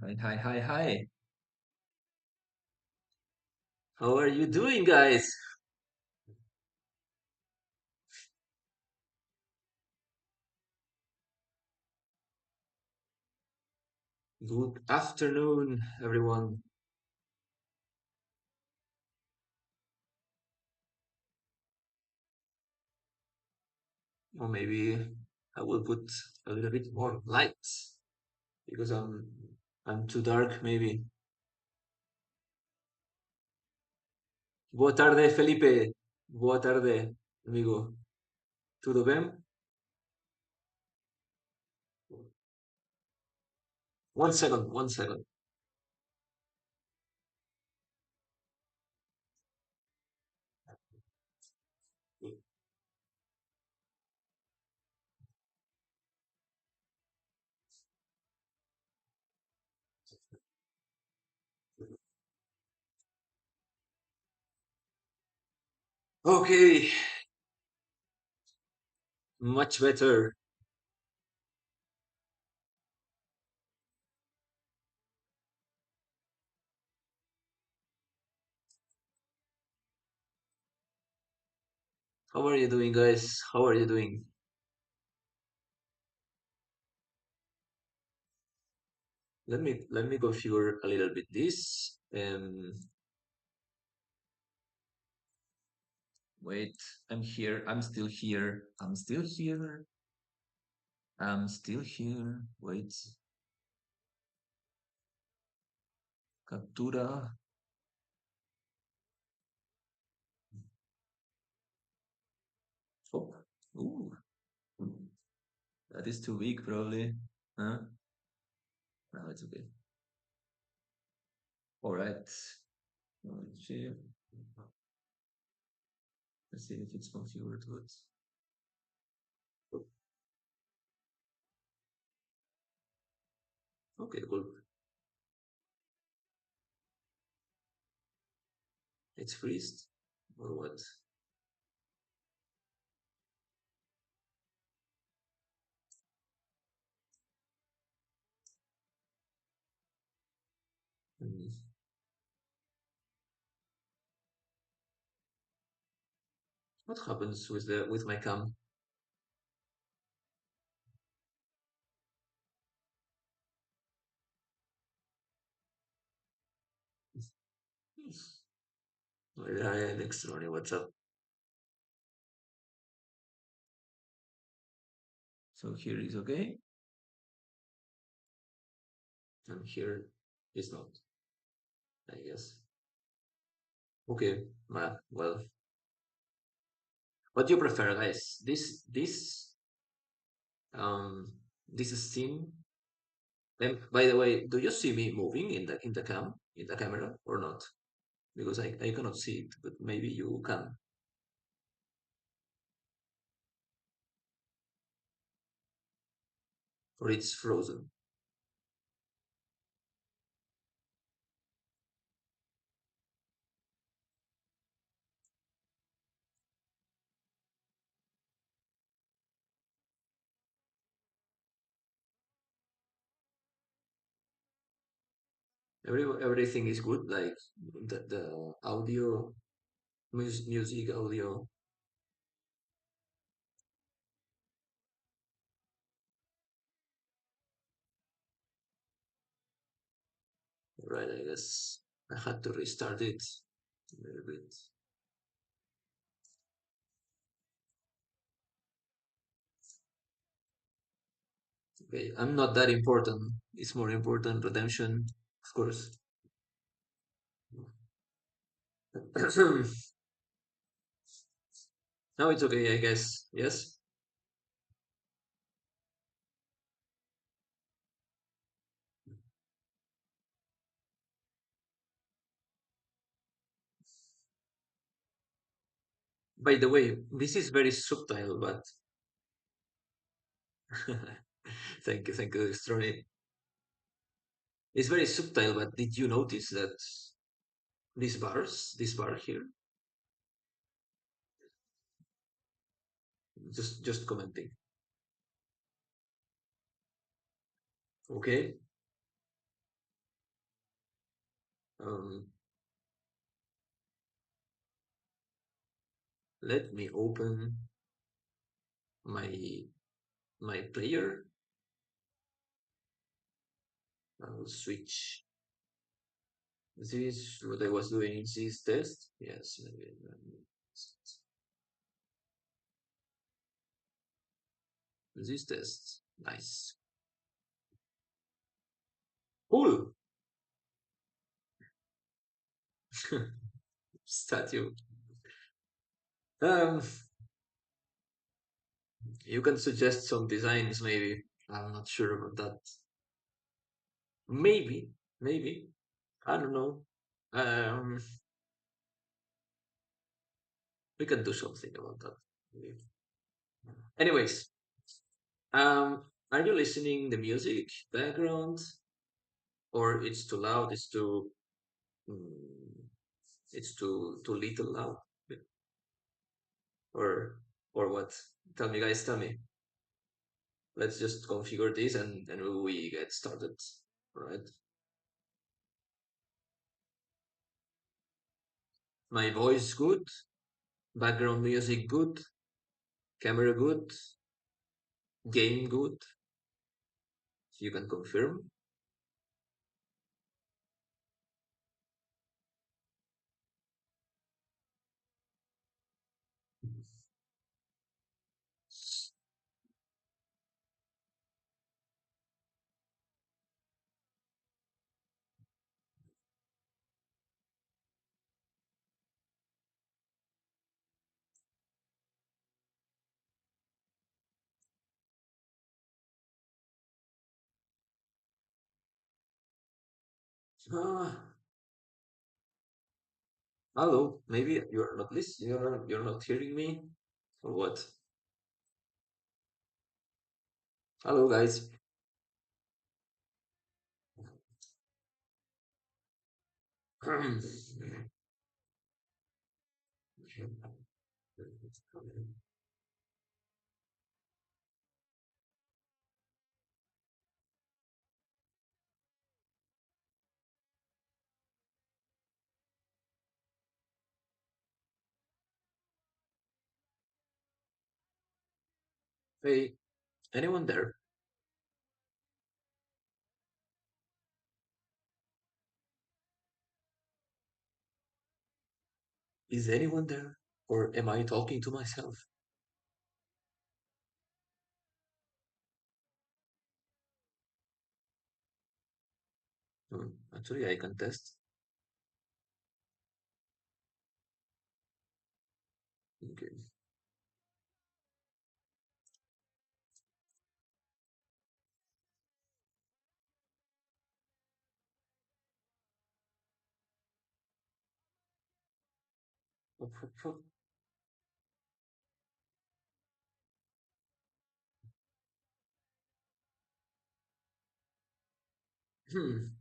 Hi, hi, hi, hi. How are you doing, guys? Good afternoon, everyone. Or maybe I will put a little bit more light because I'm too dark, maybe. Boa tarde, Felipe. Boa tarde, amigo. Tudo bem? One second, one second. Okay, much better. How are you doing, guys? How are you doing? Let me configure a little bit this. Wait, I'm here. I'm still here. I'm still here. I'm still here. Wait, captura. Oh, ooh, that is too big, probably. Huh? No, it's okay. All right. Let's see. Let's see if it's configured good. Okay, cool. It's freezed or what? Hmm. What happens with my cam? Yeah, next Ronnie, what's up? So here is okay, and here is not, I guess. Okay, well, what do you prefer, guys? Um this scene. And by the way, do you see me moving in the camera or not? Because I cannot see it, but maybe you can. Or it's frozen. Everything is good, like the audio, music, audio. Right, I guess I had to restart it a little bit. Okay, I'm not that important. It's more important redemption, of course. Now it's okay, I guess. Yes. By the way, this is very subtle, but thank you, Strony. It's very subtle, but did you notice that this bar here, just commenting. Okay, Um, Let me open my my player. I will switch. This is what I was doing in this test. Yes, this test. Nice. Cool. Statue. Um, you can suggest some designs, maybe. I'm not sure about that. Maybe, maybe. I don't know. Um, we can do something about that. Maybe. Anyways, are you listening the music background, or it's too loud? Mm, it's too little loud, or or what? Tell me, guys. Tell me. Let's just configure this and we get started. All right. My voice good, background music good, camera good, game good. You can confirm. Ah, hello. Maybe you're not listening. You're not hearing me, or what? Hello, guys. Hey, anyone there? Is anyone there? Or am I talking to myself? Actually, I can test. Okay. Hmm.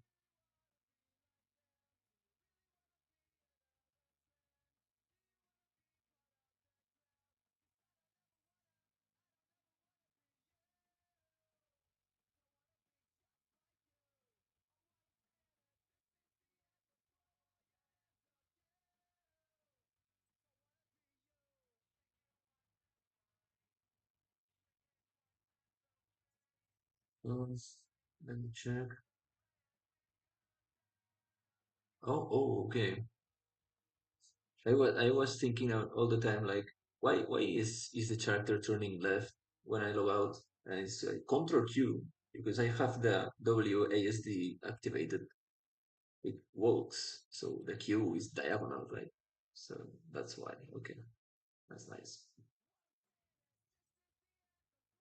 Um, Let me check. Okay. I was thinking all the time like why is the character turning left when I log out, and it's like Control Q because I have the WASD activated. It works, so the Q is diagonal, right? So that's why. Okay, that's nice.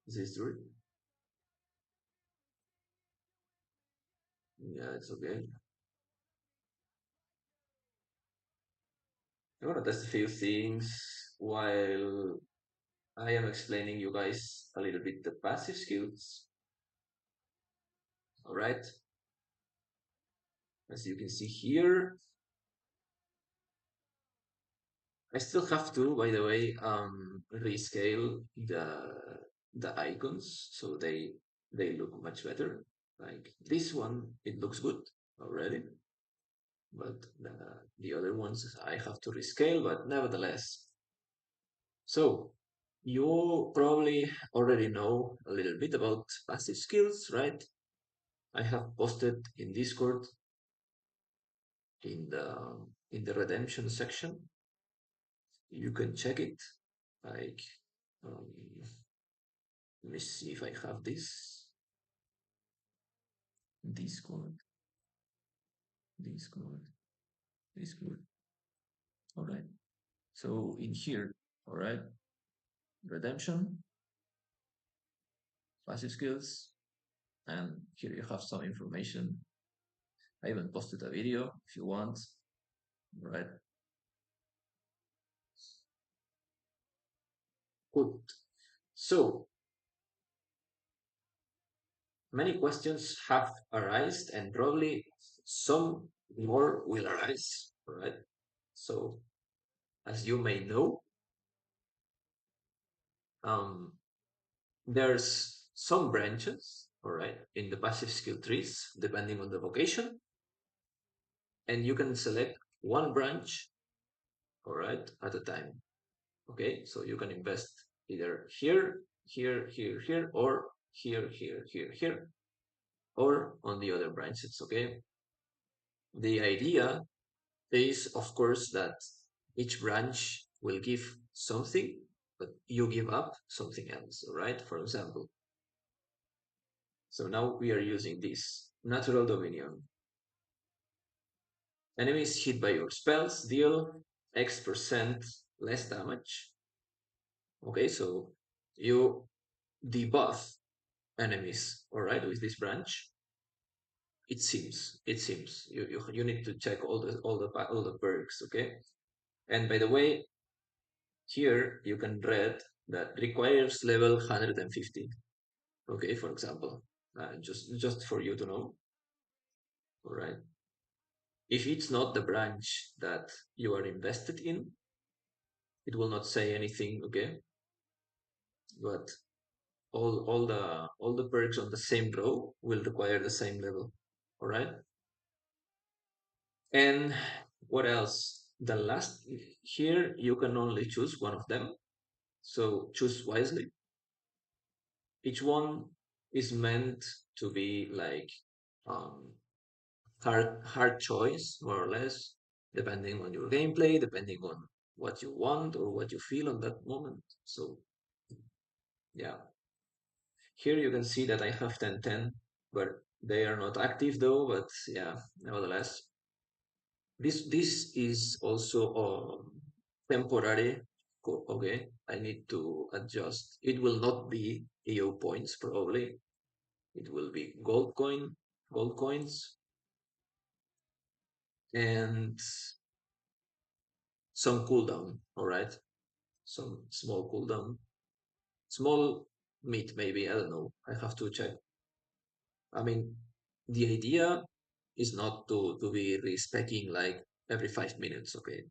Is this true? Yeah, it's okay. I'm gonna test a few things while I am explaining you guys a little bit the passive skills. All right, as you can see here, I still have to, by the way, rescale the icons so they look much better. Like this one, it looks good already. but the other ones I have to rescale, but nevertheless. So you probably already know a little bit about passive skills, right? I have posted in Discord in the redemption section. You can check it. Like, um, let me see if I have this Discord, Discord, Discord. All right. So in here, all right, redemption, passive skills, and here you have some information. I even posted a video if you want, all right? Good. So many questions have arisen, and probably some more will arise, all right? So as you may know, um, there's some branches, all right, in the passive skill trees, depending on the vocation, and you can select one branch, all right, at a time. Okay, so you can invest either here, here, here, here, or here, here, here, here, or on the other branches. Okay, the idea is, of course, that each branch will give something, but you give up something else. All right, for example. So now we are using this natural dominion. Enemies hit by your spells deal X% less damage. Okay, so you debuff enemies, all right, with this branch. It seems you need to check all the perks, okay. And by the way, here you can read that requires level 150, okay, for example, just for you to know, all right. If it's not the branch that you are invested in, it will not say anything, okay. But all the perks on the same row will require the same level, all right. And what else? The last here, you can only choose one of them. So choose wisely. Each one is meant to be like um, hard choice, more or less, depending on your gameplay, depending on what you want or what you feel on that moment. So yeah, here you can see that I have 10-10, but they are not active though. But yeah, nevertheless, this is also temporary. Okay, I need to adjust. It will not be EO points probably. It will be gold coins, and some cooldown. All right, some small cooldown, small meat maybe. I don't know. I have to check. I mean, the idea is not to be respecting like every 5 minutes. Okay,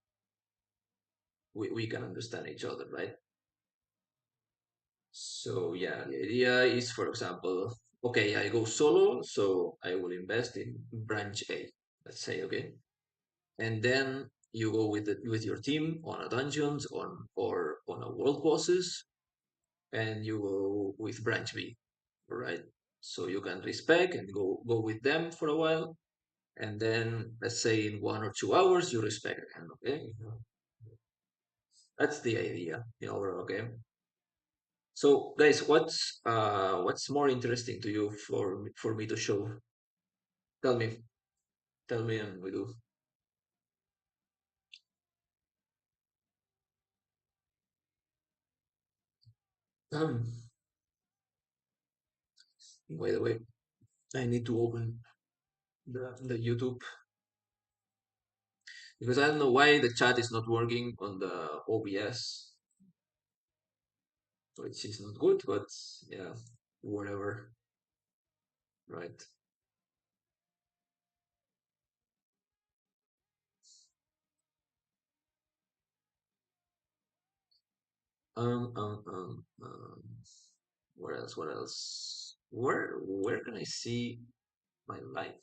we can understand each other, right? So yeah, the idea is, for example, okay, I go solo, so I will invest in branch A, let's say, okay, and then you go with your team on a dungeons or on a world bosses, and you go with branch B, right? So you can respec and go with them for a while, and then let's say in 1 or 2 hours you respec again, okay? That's the idea in overall, okay? So, guys, what's more interesting to you for me to show? Tell me, tell me, and we do. Um, by the way, I need to open the YouTube because I don't know why the chat is not working on the OBS, which is not good. But yeah, whatever, right? Um, um, um, um. What else? What else? Where can I see my life?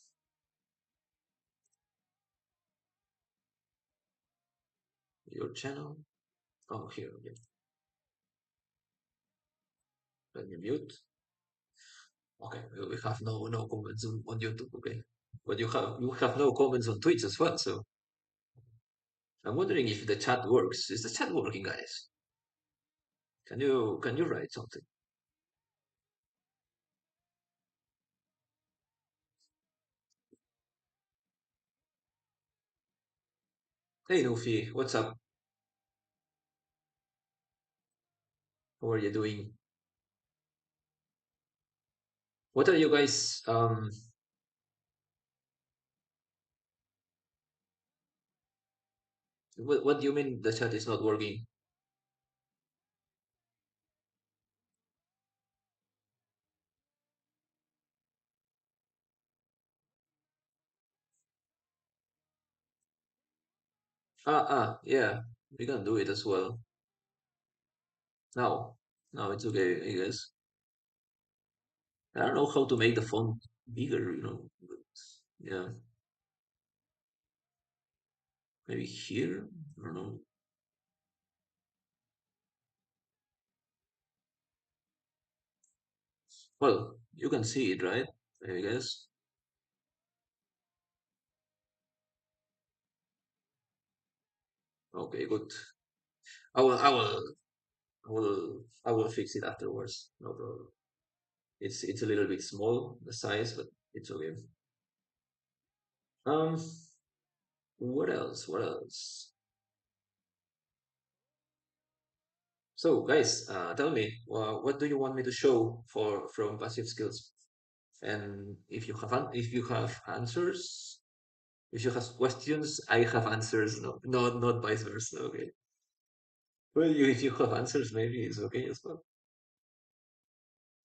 your channel. Oh, here. Yeah. Let me mute. Okay, we have no comments on YouTube. Okay, but you have no comments on Twitch as well. So I'm wondering if the chat works. Is the chat working, guys? Can you write something? Hey Nufi, what's up? How are you doing? What are you guys? What do you mean the chat is not working? Yeah, we can do it as well. Now, now it's okay, I guess. I don't know how to make the font bigger, but yeah, maybe here. I don't know. Well, you can see it, right? I guess. Okay, good. I will, I will, I will fix it afterwards. No problem. It's a little bit small, the size, but it's okay. Um, what else? What else? So, guys, tell me, what do you want me to show for from passive skills? And if you have answers, if you have questions, I have answers. No, not vice versa. Okay. Well, if you have answers, maybe it's okay as well.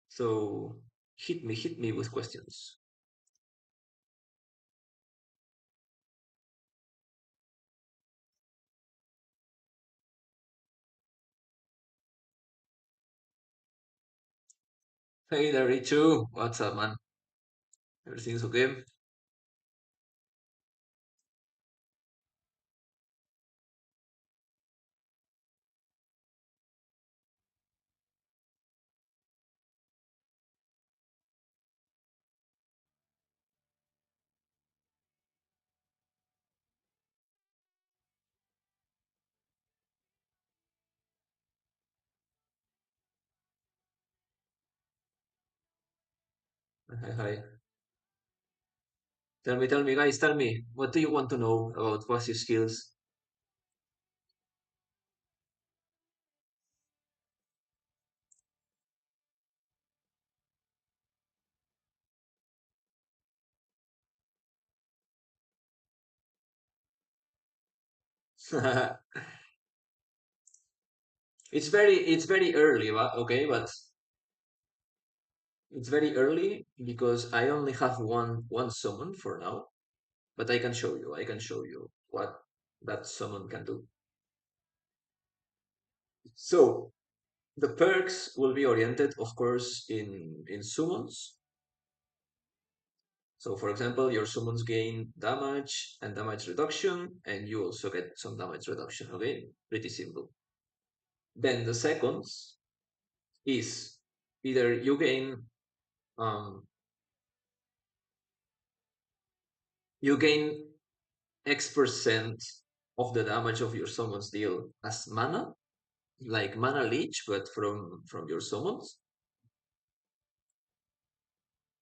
So hit me with questions. Hey there, Richu. What's up, man? Everything's okay? Hi, hi. Tell me, guys, tell me. What do you want to know about passive skills? It's very early, okay, but it's very early because I only have one summon for now. But I can show you. I can show you what that summon can do. So the perks will be oriented, of course, in summons. So for example, your summons gain damage and damage reduction, and you also get some damage reduction. Okay, pretty simple. Then the seconds is either um you gain X% of the damage of your summons deal as mana, like mana leech, but from your summons.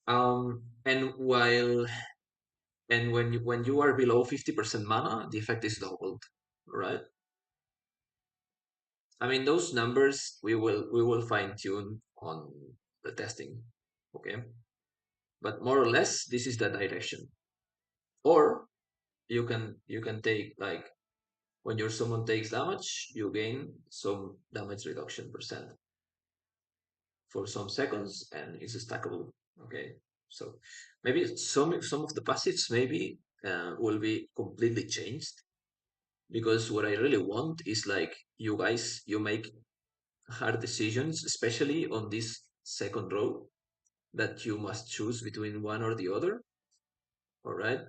And when you are below 50% mana, the effect is doubled, right? I mean, those numbers we will fine tune on the testing, okay? But more or less, this is the direction. Or you can take like when your summon takes damage, you gain some damage reduction percent for some seconds, and it's stackable. Okay, so maybe some of the passives maybe will be completely changed because what I really want is like you guys you make hard decisions, especially on this second row that you must choose between one or the other. All right.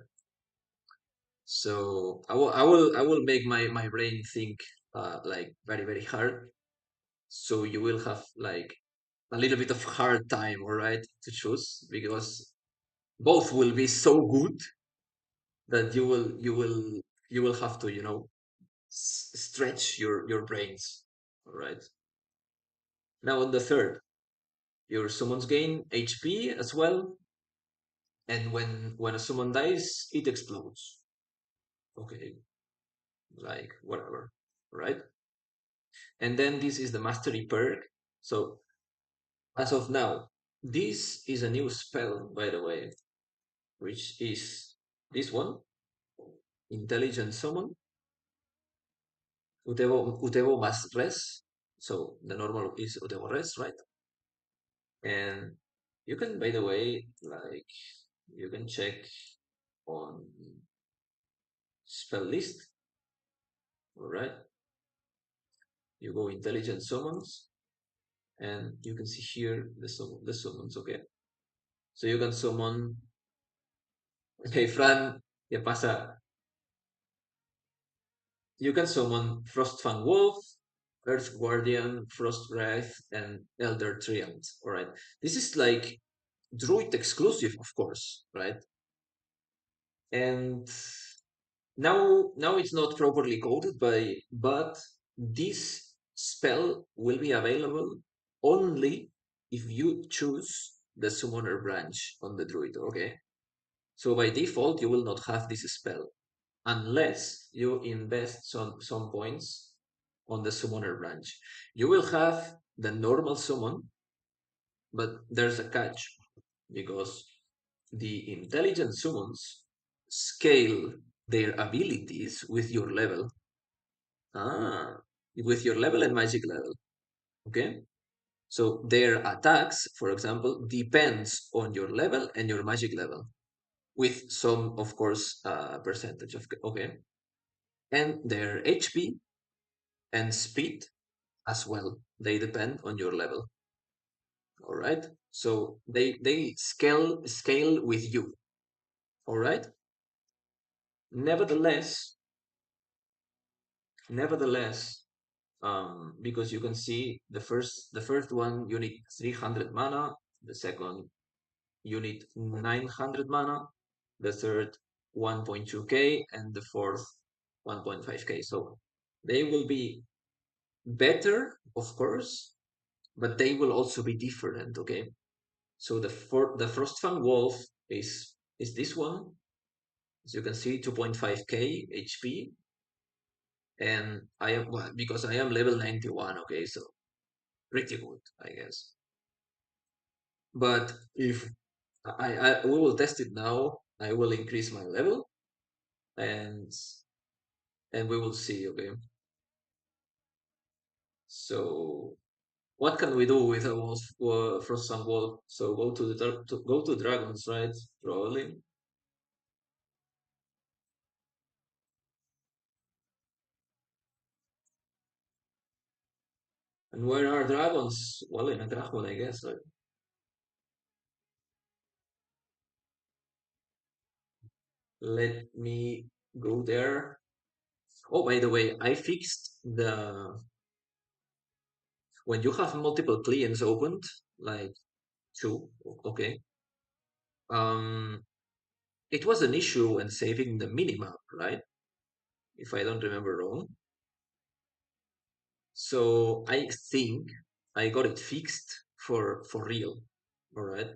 So I will make my brain think like very very hard. So you will have like a little bit of hard time, all right, to choose because both will be so good that you will have to stretch your brains, all right. Now on the third, your summons gain HP as well, and when a summon dies, it explodes. Okay, like whatever, right? And then this is the mastery perk. So as of now, this is a new spell, by the way, which is this one, Intelligent Summon, Utebo más Res. So the normal is Utebo Res, right? And you can, by the way, like you can check on spell list, all right? You go Intelligent Summons, and you can see here the summons, okay? So you can summon, hey Fran, ¿qué pasa? You can summon Frostfang Wolf, Earth Guardian, Frost Wraith, and Elder Treant. All right, this is like Druid exclusive, of course, right? And now it's not properly coded, but this spell will be available only if you choose the Summoner branch on the Druid. Okay, so by default you will not have this spell unless you invest some points on the summoner branch. You will have the normal summon, but there's a catch because the intelligent summons scale their abilities with your level. Ah, with your level and magic level. Okay? So their attacks, for example, depends on your level and your magic level, with some, of course, percentage of okay, and their HP and speed as well. They depend on your level. All right. So they scale with you. All right. Nevertheless, nevertheless, because you can see the first one you need 300 mana, the second you need 900 mana, the third 1.2k, and the fourth 1.5k. So they will be better, of course, but they will also be different. Okay. So the Frostfang Wolf is this one. As you can see, 2.5k HP, and I am well, because I am level 91. Okay, so pretty good, I guess. But if I we will test it now, I will increase my level, and we will see. Okay, so what can we do with a wolf, Frostfang Wolf? So go to go to dragons, right? Probably. And where are dragons? Well, in a dragon, I guess. Right? Let me go there. Oh, by the way, I fixed the when you have multiple clients opened, like two, okay. Um, it was an issue when saving the minimap, right? If I don't remember wrong. So I think I got it fixed for real. All right.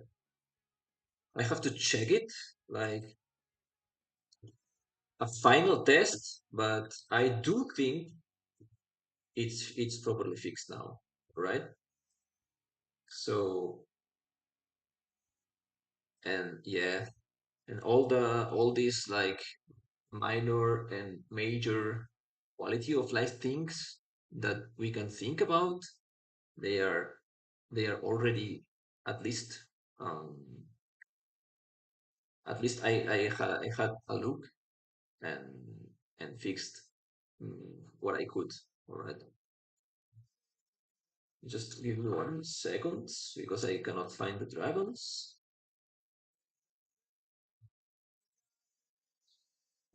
I have to check it, like a final test, but I do think it's properly fixed now, right? So and yeah, and all these like minor and major quality of life things that we can think about, they are they are already at least um I had a look and fixed what I could. All right, just give me 1 second because I cannot find the dragons.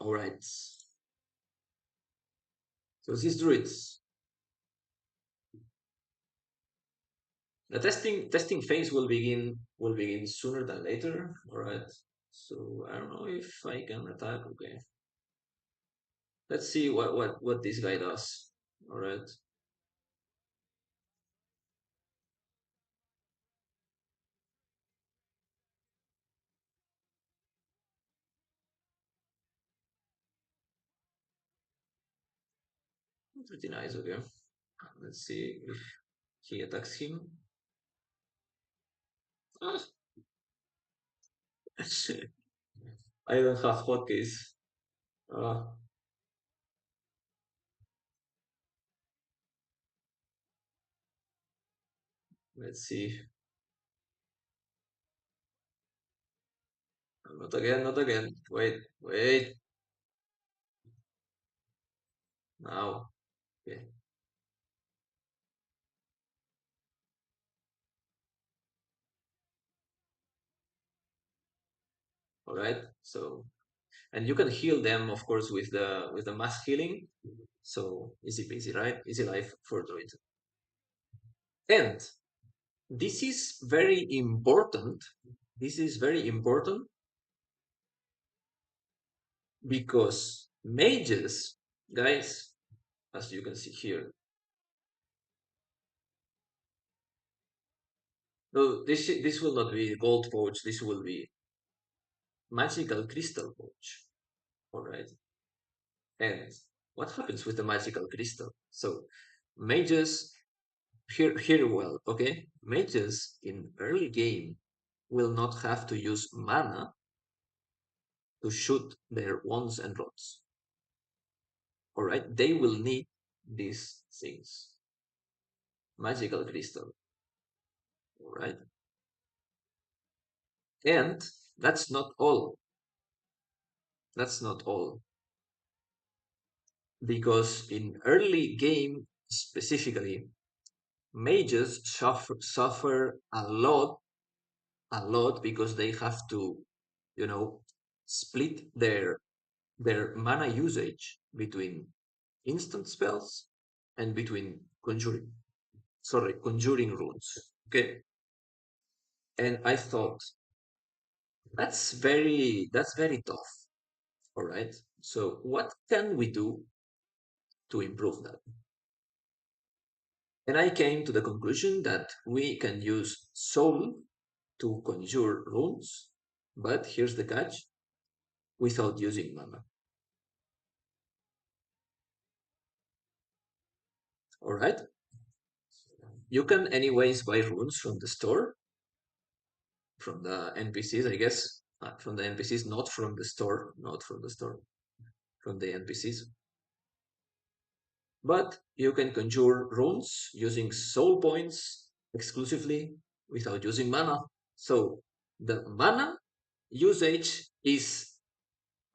All right. So these druids, the testing phase will begin sooner than later. All right. So I don't know if I can attack. Okay. Let's see what this guy does. All right. Pretty nice. Okay. Let's see if he attacks him. Ah, I don't have hotkeys. Uh, let's see. Not again, not again. Wait, wait. Now. Okay. All right. So, and you can heal them, of course, with the mass healing. So easy peasy, right? Easy life for Druid. And this is very important. This is very important because mages, guys, as you can see here. No, this will not be gold pouch. This will be magical crystal pouch. All right. And what happens with the magical crystal? So mages here well, okay? Mages in early game will not have to use mana to shoot their wands and rods. All right, they will need these things. Magical crystal. All right, and that's not all. That's not all because in early game specifically, mages suffer a lot because they have to, you know, split their mana usage between instant spells and between conjuring runes. Okay, and I thought that's very tough. All right, so what can we do to improve that? And I came to the conclusion that we can use soul to conjure runes, but here's the catch: without using mana. All right, you can anyways buy runes from the store, from the NPCs, I guess. From the NPCs, not from the store, not from the store, from the NPCs. But you can conjure runes using soul points exclusively without using mana. So the mana usage is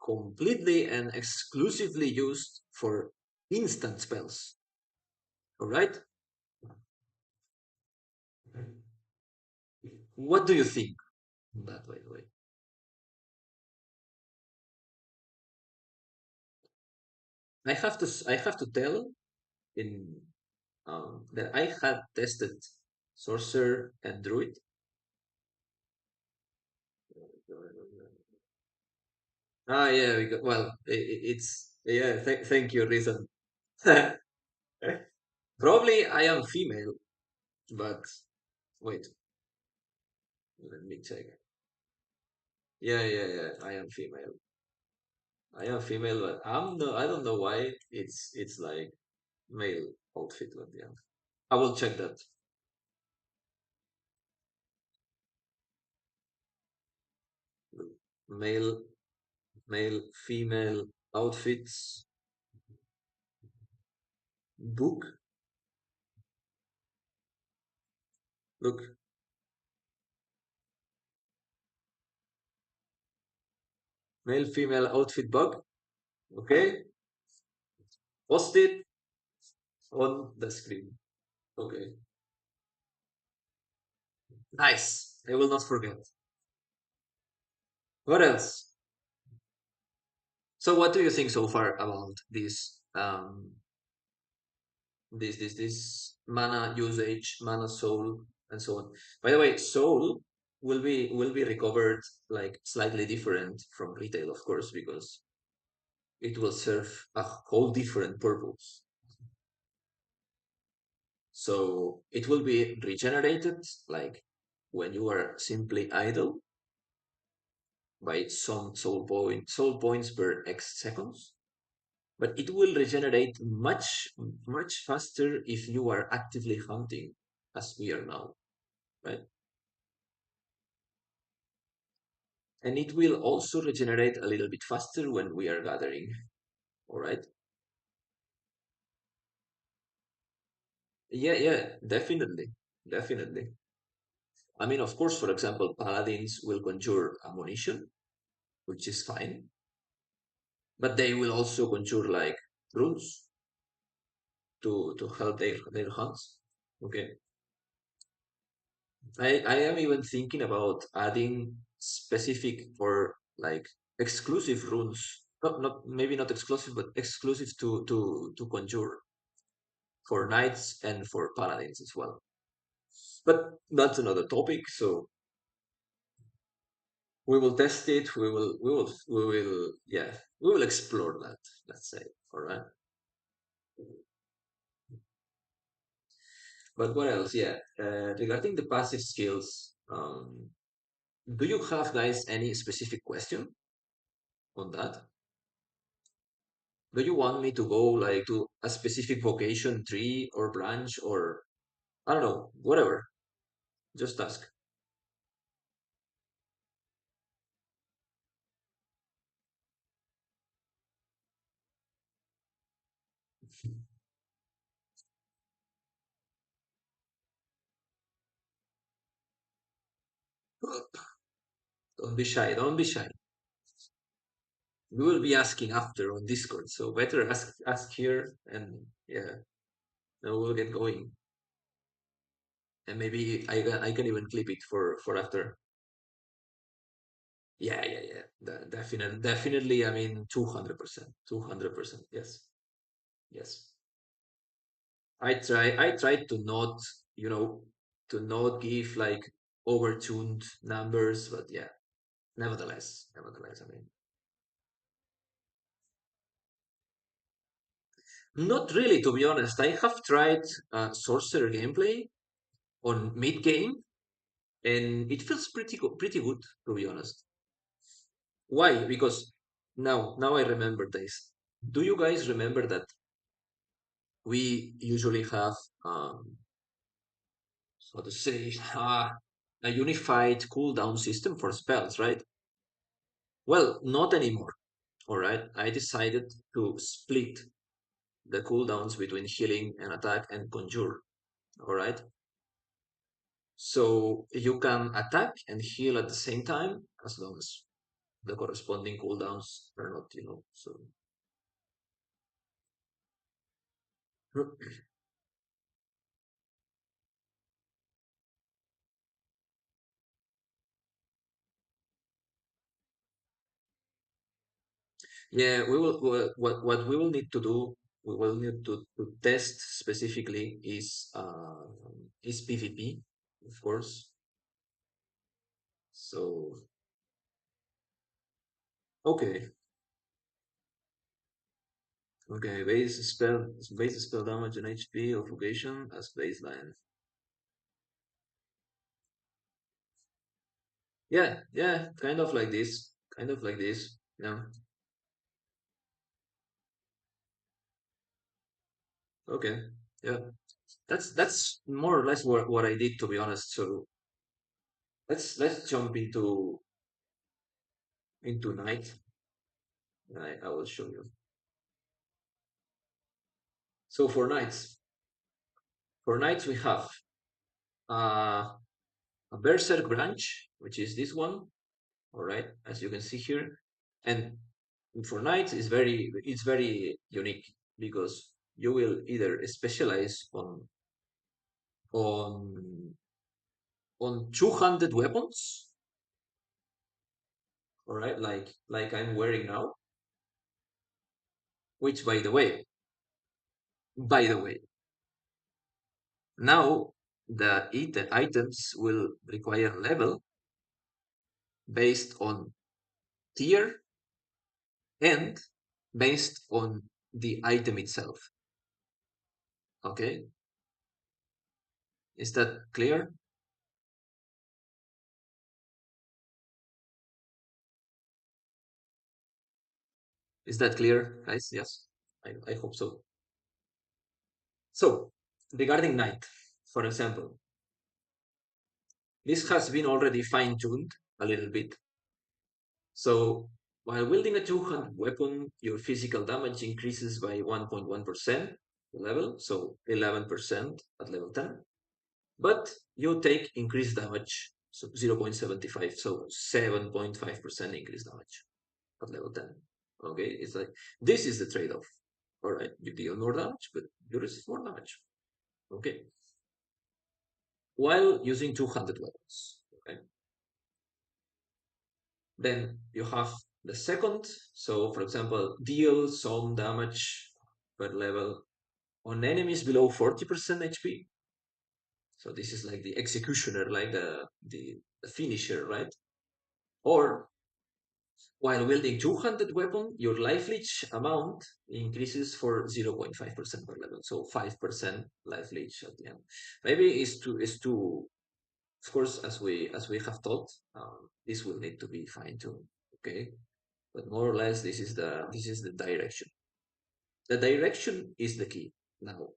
completely and exclusively used for instant spells. All right? What do you think on that, by the way? I have to tell in that I had tested sorcerer and druid. Yeah, well, it's yeah. Thank you, reason. Probably I am female, but wait, let me check. Yeah, yeah, yeah. I am female. I am female, but I don't know why it's like male outfit at the end. I will check that. Male, male, female outfits book. Look, male, female outfit bug. Okay, post it on the screen. Okay, nice. I will not forget. What else? So what do you think so far about this mana usage, mana soul, and so on? By the way, soul will be recovered like slightly different from retail, of course, because it will serve a whole different purpose. So it will be regenerated like when you are simply idle by some soul points per X seconds. But it will regenerate much faster if you are actively hunting, as we are now, right? And it will also regenerate a little bit faster when we are gathering, all right? Yeah, yeah, definitely, definitely. I mean, of course, for example, paladins will conjure ammunition, which is fine, but they will also conjure like runes to help their hunts. Okay, I am even thinking about adding specific or like exclusive runes. Not maybe not exclusive, but exclusive to conjure for knights and for paladins as well. But that's another topic. So we will test it. We will yeah, we will explore that. Let's say, all right. But what else? Yeah, regarding the passive skills, do you have guys any specific question on that? Do you want me to go like to a specific vocation tree or branch or I don't know, whatever? Just ask. Don't be shy. Don't be shy. We will be asking after on Discord, so better ask here and yeah, then we'll get going. And maybe I can even clip it for after. Yeah, yeah, yeah. Definitely, definitely. I mean, 200%, 200%. Yes, yes. I try to not, you know, to not give like overtuned numbers, but yeah, nevertheless, I mean, not really, to be honest. I have tried sorcerer gameplay on mid game, and it feels pretty good, to be honest. Why? Because now I remember this. Do you guys remember that we usually have so to say a unified cooldown system for spells, right? Well, not anymore. All right. I decided to split the cooldowns between healing and attack and conjure. All right. So you can attack and heal at the same time as long as the corresponding cooldowns are not, so yeah, we will what we will need to do, we will need to test specifically is PvP, of course. So okay, okay, base spell damage and HP of location as baseline. Yeah, yeah, kind of like this. Kind of like this. Yeah. Okay. Yeah. That's more or less what I did, to be honest. So let's jump into night. I will show you. So for nights we have uh, a berserk branch, which is this one. All right, as you can see here, and for knights it's very unique because you will either specialize on on two-handed weapons, all right, like I'm wearing now, Which, by the way, now the items will require level based on tier and based on the item itself. Okay, is that clear? Is that clear, guys? Yes, I hope so. So, regarding night, for example, this has been already fine-tuned a little bit. So, while wielding a two-handed weapon, your physical damage increases by 1.1% level, so 11% at level 10. But you take increased damage, so 0.75, so 7.5% increased damage at level 10. Okay, it's like this is the trade-off. All right, you deal more damage, but you receive more damage. Okay, while using two-handed weapons. Okay, then you have the second. So, for example, deal some damage per level on enemies below 40% HP. So this is like the executioner, like the finisher, right? Or while wielding two-handed weapon, your life leech amount increases for 0.5% per level, so 5% life leech at the end. Maybe is to of course, as we have thought, this will need to be fine-tuned. Okay, but more or less, this is the direction. The direction is the key now.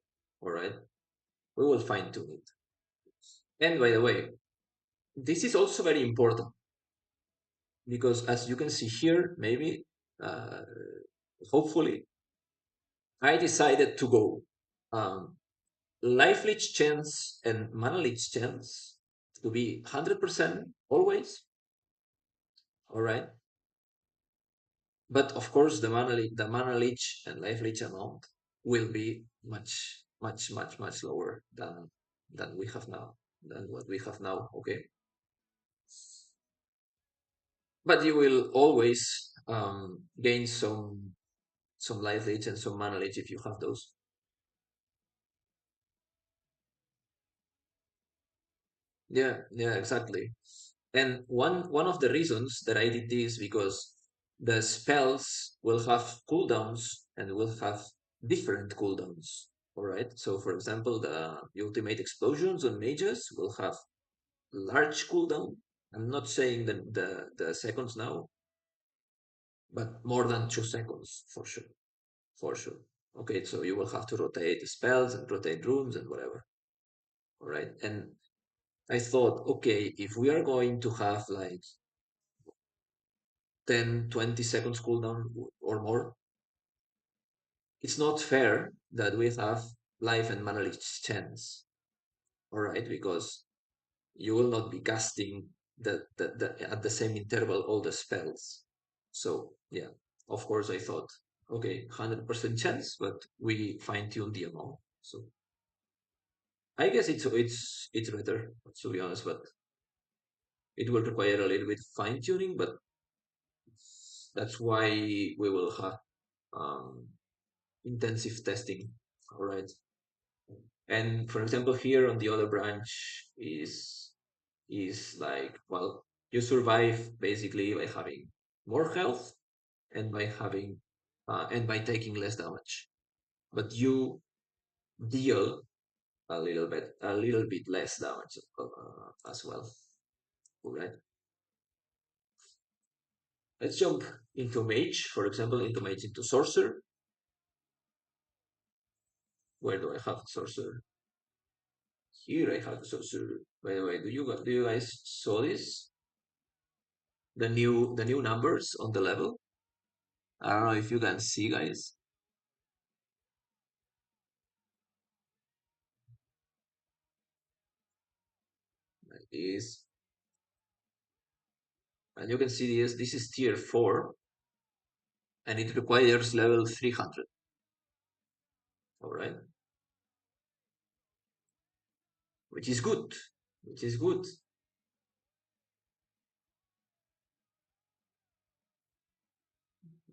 All right, we will fine-tune it. And by the way, this is also very important because as you can see here, maybe, uh, hopefully, I decided to go um, life leech chance and mana leech chance to be 100% always. All right. But of course, the mana leech and life leech amount will be much, much, much, much lower than we have now, than what we have now. Okay, but you will always gain some life leech and some mana leech if you have those. Yeah, yeah, exactly. And one of the reasons that I did this because the spells will have cooldowns and will have different cooldowns. All right. So for example, the ultimate explosions on mages will have large cooldown. I'm not saying the seconds now, but more than 2 seconds for sure. For sure. Okay, so you will have to rotate spells and rotate rooms and whatever. All right. And I thought, okay, if we are going to have like 10, 20 seconds cooldown or more, it's not fair that we have life and mana leech chance. All right, because you will not be casting at the same interval all the spells. So yeah, of course I thought, okay, 100% chance, but we fine tune the amount. So I guess it's better to be honest, but it will require a little bit fine tuning. But that's why we will have um, intensive testing. All right. And for example, here on the other branch is like, well, you survive basically by having more health and by having and by taking less damage, but you deal a little bit less damage as well. All right. Let's jump into mage, for example, into sorcerer. Where do I have sorcerer? Here I have sorcerer. By the way, do you guys saw this? The new numbers on the level. I don't know if you can see, guys. Like this, and you can see this. This is tier 4, and it requires level 300. All right, which is good. Which is good.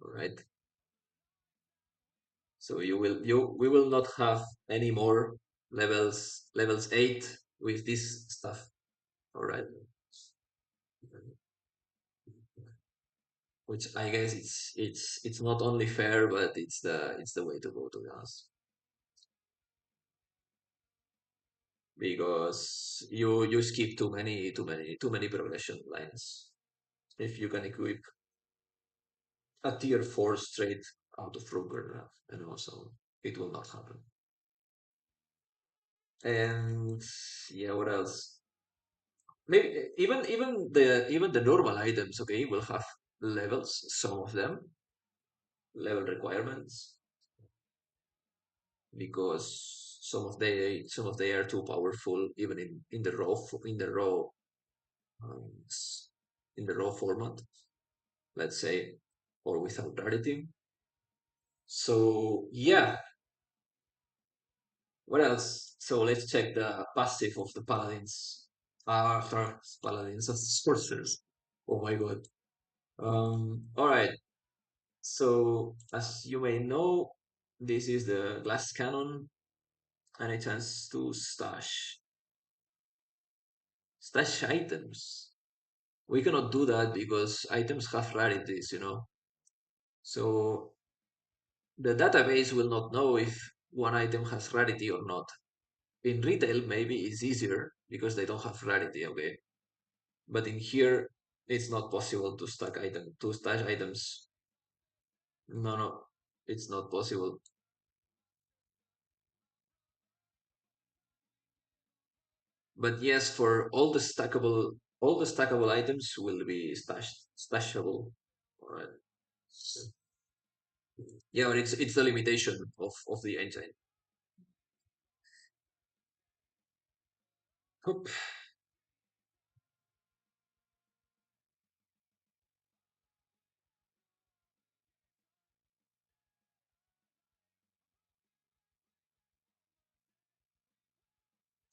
All right. So we will not have any more levels 8 with this stuff. All right. Which I guess it's not only fair, but it's the way to go, to be honest. Because you skip too many progression lines if you can equip a tier 4 straight out of Ruger, and also it will not happen. And yeah, what else? Maybe even the normal items, okay, will have levels. Some of them level requirements because some of they are too powerful even um, s- in the raw format, let's say, or without rarity. So yeah, what else? So let's check the passive of the paladins. Sorry, paladins as sorcerers. Oh my god. All right. So as you may know, this is the glass cannon and a chance to stash items. We cannot do that because items have rarities. So the database will not know if one item has rarity or not. In retail, maybe it's easier because they don't have rarity, okay? But in here, it's not possible to stash items. No, no, it's not possible. But yes, for all the stackable items will be stashable. All right. Yeah, but it's the limitation of the engine. Hup.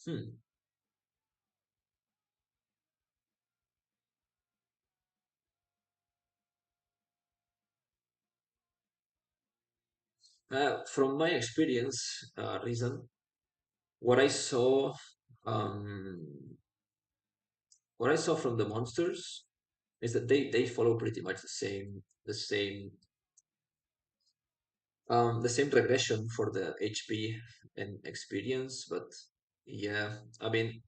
Hmm. From my experience, reason what I saw, um, what I saw from the monsters is that they follow pretty much the same regression for the HP and experience. But yeah, I mean,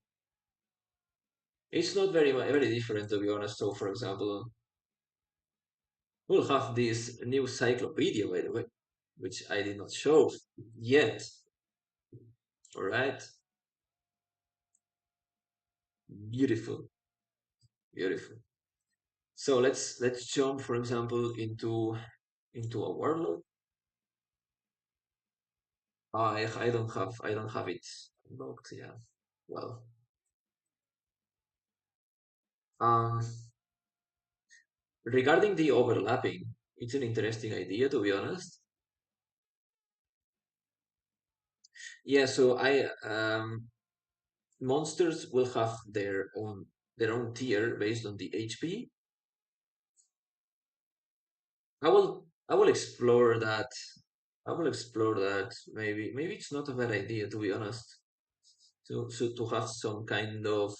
it's not very different, to be honest. So, for example, we'll have this new cyclopedia, by the way, which I did not show yet. All right, beautiful, beautiful. So let's jump, for example, into a warlord. I don't have it unlocked. Yeah. Well, um, regarding the overlapping, it's an interesting idea, to be honest. Yeah. So monsters will have their own tier based on the HP. I will explore that. I will explore that. Maybe it's not a bad idea, to be honest. To have some kind of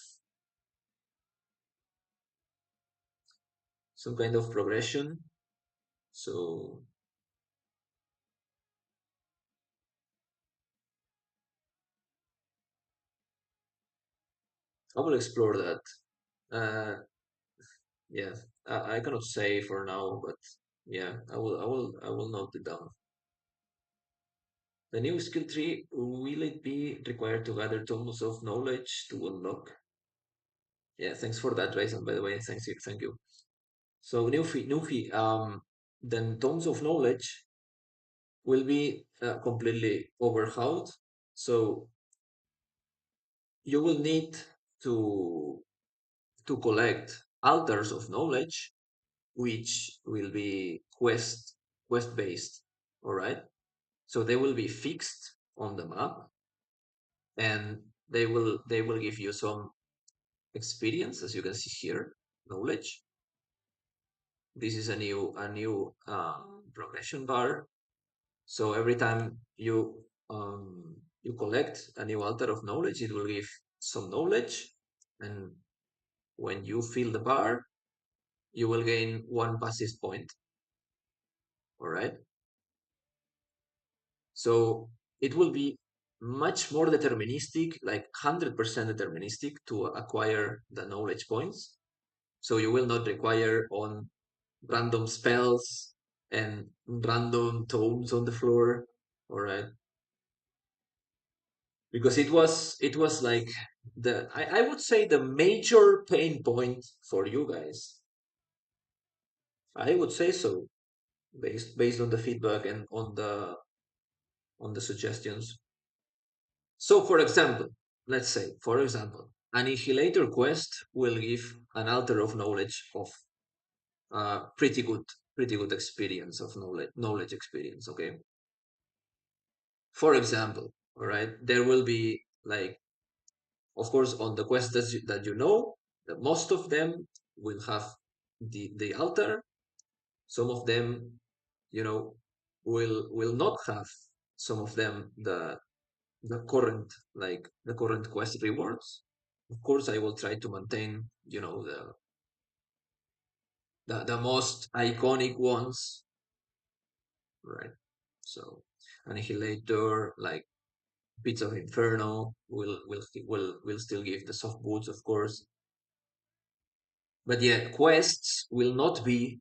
progression. So I will explore that. Uh, yeah, I cannot say for now, but yeah, I will note it down. The new skill tree, will it be required to gather tomes of knowledge to unlock? Yeah, thanks for that, Jason. By the way, thank you. So Nufi, then tomes of knowledge will be completely overhauled. So you will need to collect altars of knowledge, which will be quest based. All right. So they will be fixed on the map, and they will give you some experience, as you can see here, knowledge. This is a new progression bar. So every time you collect a new altar of knowledge, it will give some knowledge, and when you fill the bar, you will gain one basis point. All right. So it will be much more deterministic, like 100% deterministic to acquire the knowledge points. So you will not require on random spells and random tomes on the floor. All right. Because it was like I would say the major pain point for you guys. I would say so, based on the feedback and on the suggestions. So, for example, let's say, for example, Annihilator Quest will give an altar of knowledge of pretty good, pretty good experience of knowledge experience. Okay, for example, all right, there will be like, of course, on the quests that you know, that most of them will have the altar. Some of them, you know, will not have. Some of them the current the current quest rewards. Of course, I will try to maintain, the most iconic ones, right? So Annihilator, like Pizza of Inferno, will still give the soft boots, of course. But yeah, quests will not be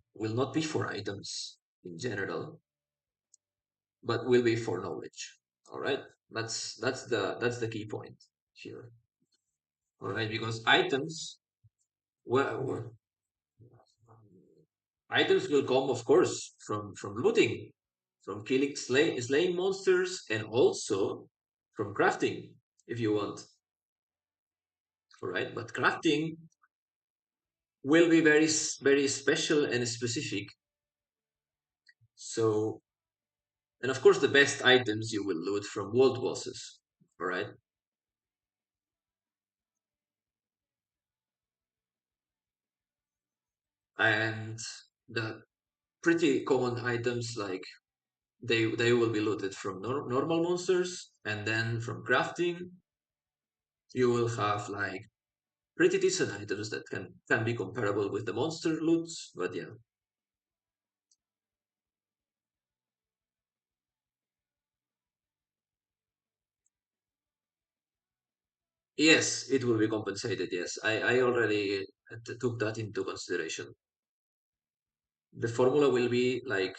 for items in general, but will be for knowledge. All right, that's the key point here. All right, because well, items will come, of course, from looting, from killing, slaying monsters, and also from crafting, if you want. All right, but crafting will be very special and specific. So, and of course, the best items you will loot from world bosses. All right, and the pretty common items, like they will be looted from normal monsters, and then from crafting you will have like pretty decent items that can be comparable with the monster loots. But yeah, yes, it will be compensated. Yes, I already took that into consideration. The formula will be like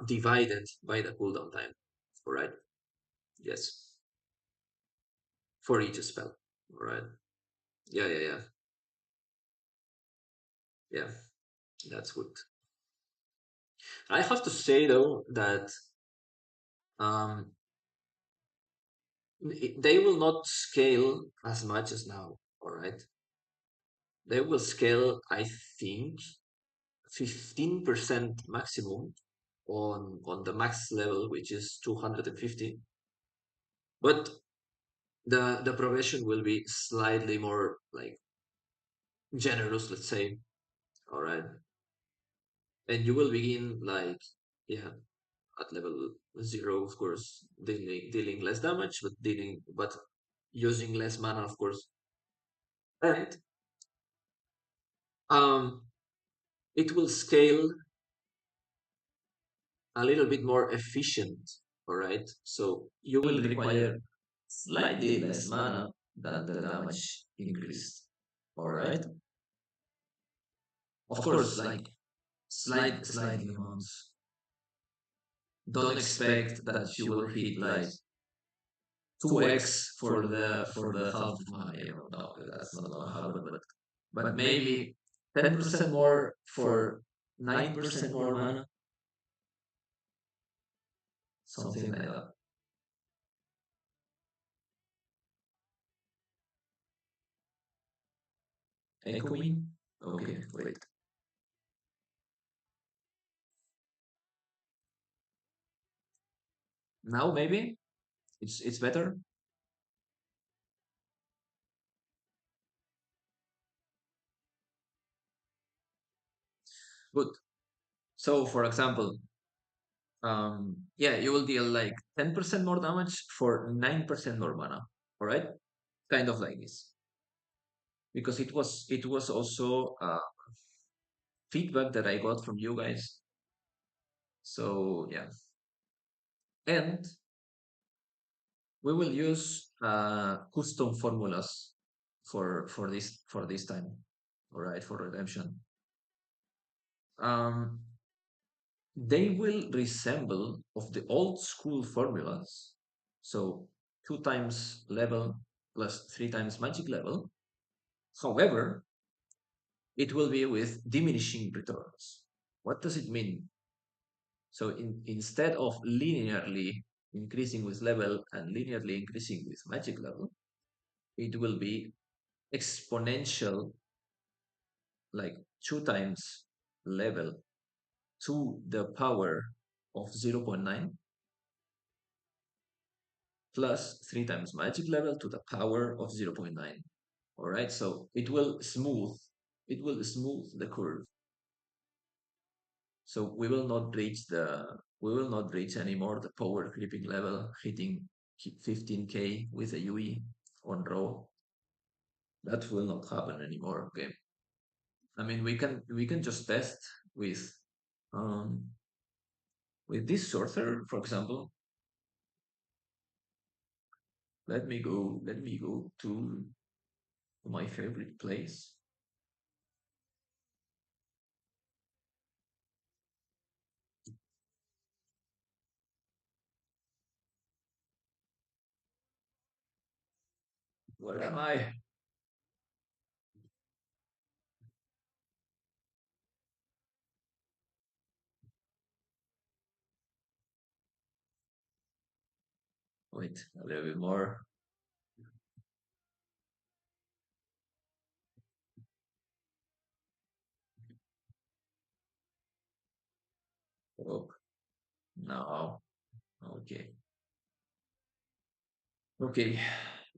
divided by the cooldown time. All right. Yes, for each spell. All right. Yeah, yeah, yeah, yeah. That's good. I have to say though that um, they will not scale as much as now. All right. They will scale, I think, 15% maximum on the max level, which is 250. But the progression will be slightly more like generous, let's say. All right. And you will begin like, yeah, at level zero, of course, dealing less damage, but using less mana, of course. And um it will scale a little bit more efficient. All right. So you will require slightly less mana than the damage increase. All right. Of course, like slightly amounts. Don't expect that you will hit like 2x for the half of mana. No, that's not gonna happen. But maybe 10% more for 9% more mana, something like that. Echoing. Okay, wait. Now maybe it's better. Good. So, for example, Yeah, you will deal like 10% more damage for 9% more mana. All right, kind of like this, because it was also feedback that I got from you guys. So yeah, and we will use custom formulas for this time. All right, for redemption. Um, they will resemble of the old school formulas. So 2 times level plus 3 times magic level. However, it will be with diminishing returns. What does it mean? So instead of linearly increasing with level and linearly increasing with magic level, it will be exponential, like 2 times level to the power of 0.9 plus 3 times magic level to the power of 0.9. All right, so it will smooth the curve. So we will not reach anymore the power creeping level, hitting 15k with a UE on raw. That will not happen anymore. Okay. I mean, we can just test with um with this sorcerer, for example. Let me go to my favorite place. Where am I? Wait, a little bit more. Oh, no. Okay. Okay.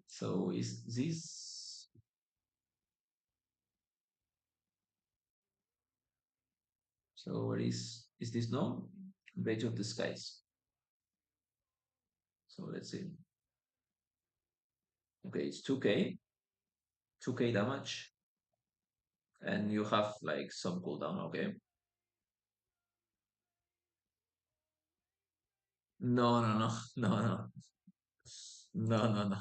So is this so what is this no? Rage of the Skies. So let's see. Okay, it's 2k, 2k damage, and you have like some cooldown, okay? No, no, no, no, no, no, no, no,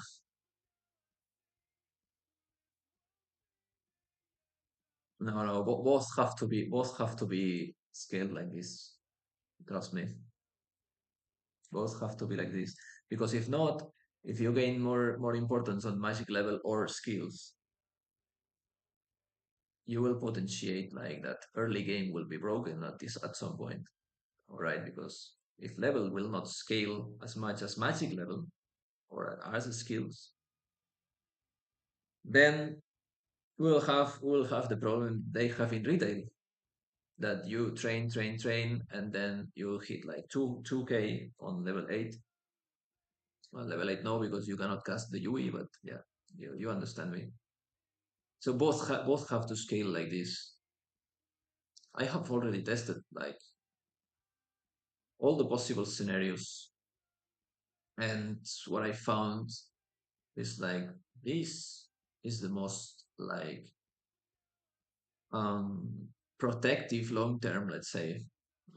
no, no. Both have to be scaled like this. Trust me, both have to be like this. Because if not, if you gain more importance on magic level or skills, you will potentiate like that early game will be broken at some point. All right, because if level will not scale as much as magic level or as skills, then we'll have the problem they have in retail, that you train, and then you hit like 2k on level 8. Well, level 8 no, because you cannot cast the UE, but yeah, you understand me. So both have to scale like this. I have already tested like all the possible scenarios, and what I found is like this is the most like um protective long term, let's say.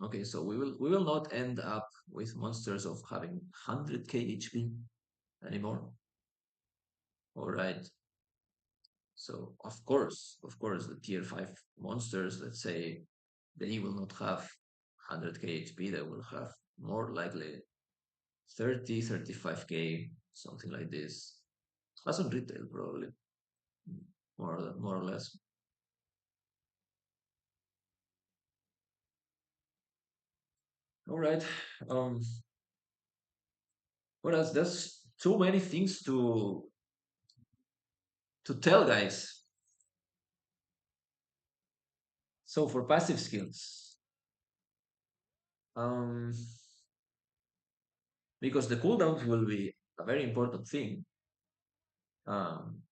Okay, so we will not end up with monsters of having 100k HP anymore. All right. So of course, the tier 5 monsters, let's say, they will not have 100k HP. They will have more likely 30, 35k, something like this. As on retail, probably more or less. All right. Um, what else? There's too many things to tell, guys. So for passive skills, um, because the cooldowns will be a very important thing.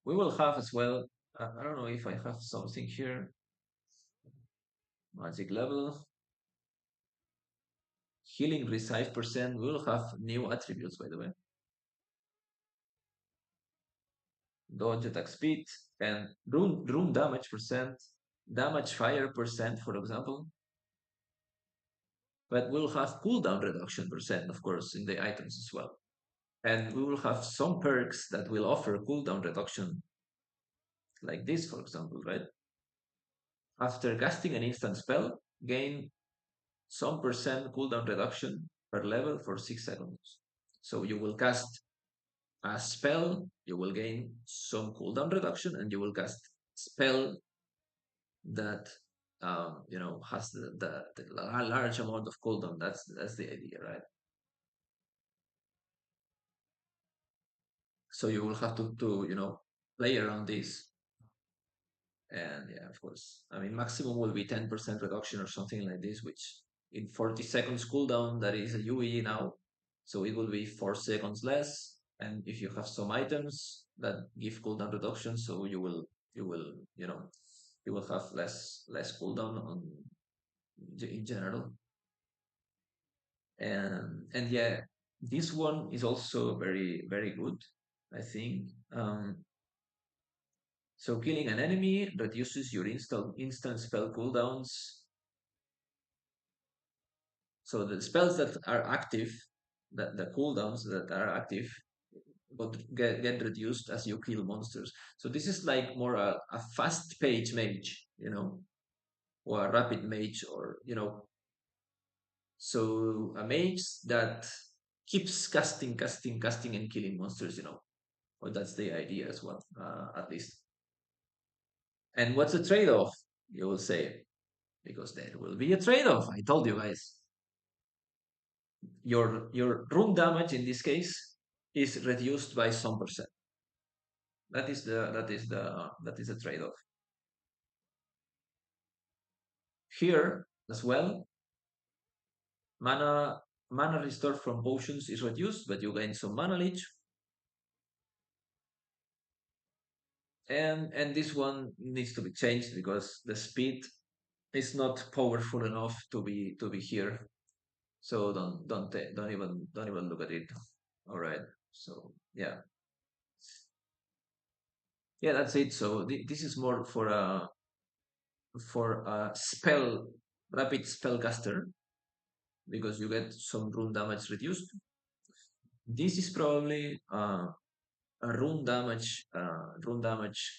We will have as well. I don't know if I have something here. Magic level. Healing resize percent will have new attributes, by the way. Dodge attack speed and rune damage percent, damage fire percent, for example. But we'll have cooldown reduction percent, of course, in the items as well. And we will have some perks that will offer cooldown reduction, like this, for example, right? After casting an instant spell, gain some percent cooldown reduction per level for 6 seconds. So you will cast a spell, you will gain some cooldown reduction, and you will cast spell that has the large amount of cooldown. That's the idea, right? So you will have to play around this. And yeah, of course, I mean, maximum will be 10% reduction or something like this, which in 40 seconds cooldown, that is a UE now. So it will be 4 seconds less. And if you have some items that give cooldown reduction, so you will, you will have less cooldown in general. And yeah, this one is also very, very good, I think. So killing an enemy reduces your instant spell cooldowns. So the spells that are active, the cooldowns that are active, but get reduced as you kill monsters. So this is like more a fast page mage, or a rapid mage, or so a mage that keeps casting, and killing monsters. Or that's the idea as well, at least. And what's the trade-off? You will say, because there will be a trade-off. I told you guys. Your rune damage in this case is reduced by some percent. That is the trade-off. Here as well, mana restored from potions is reduced, but you gain some mana leech. And this one needs to be changed because the speed is not powerful enough to be here. So don't even look at it. All right. So yeah, that's it. So this is more for a rapid spellcaster, because you get some rune damage reduced. This is probably a rune damage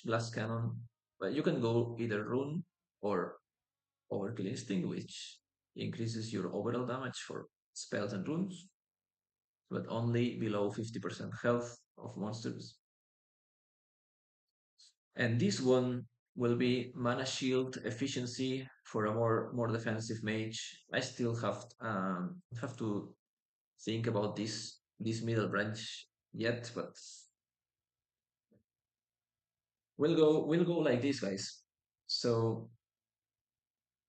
glass cannon, but you can go either rune or overkill instinct, which increases your overall damage for spells and runes, but only below 50% health of monsters. And this one will be mana shield efficiency for a more defensive mage. I still have to think about this middle branch yet, but we'll go like this, guys. So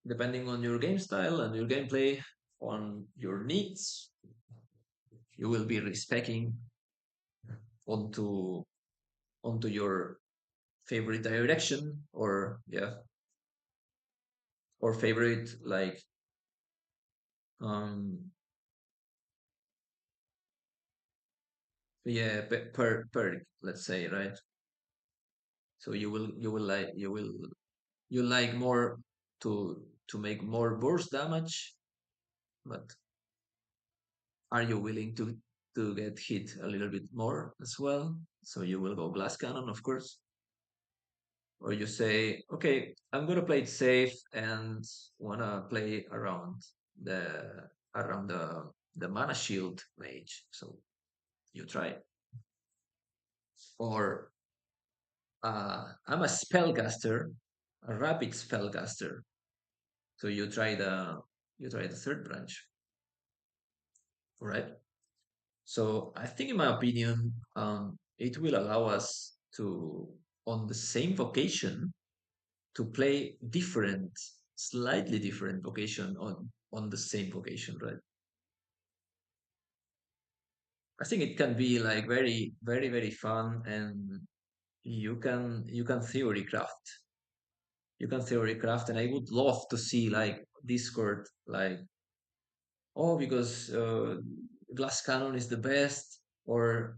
depending on your game style and your gameplay, on your needs, you will be respecting onto your favorite direction, or favorite, like, um yeah, per, let's say, right? So you like more to make more burst damage, but are you willing to get hit a little bit more as well? So you will go glass cannon, of course. Or you say, okay, I'm gonna play it safe and wanna play the around the mana shield mage. So you try it. Or I'm a spellcaster, a rapid spellcaster. So you try the third branch, right? So I think, in my opinion, it will allow us to, on the same vocation, to play slightly different vocation on the same vocation, right? I think it can be like very, very, very fun, and you can theory craft. You can theory craft, and I would love to see like Discord, like oh, because glass cannon is the best, or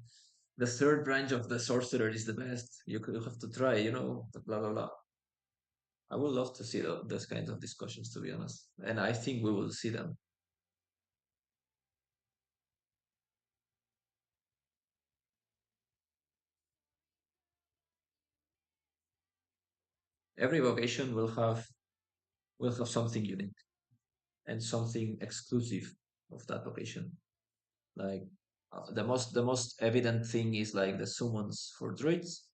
the third branch of the sorcerer is the best. You could have to try, blah blah blah. I would love to see those kinds of discussions, to be honest, and I think we will see them. Every vocation will have something unique and something exclusive of that vocation. Like the most evident thing is like the summons for druids.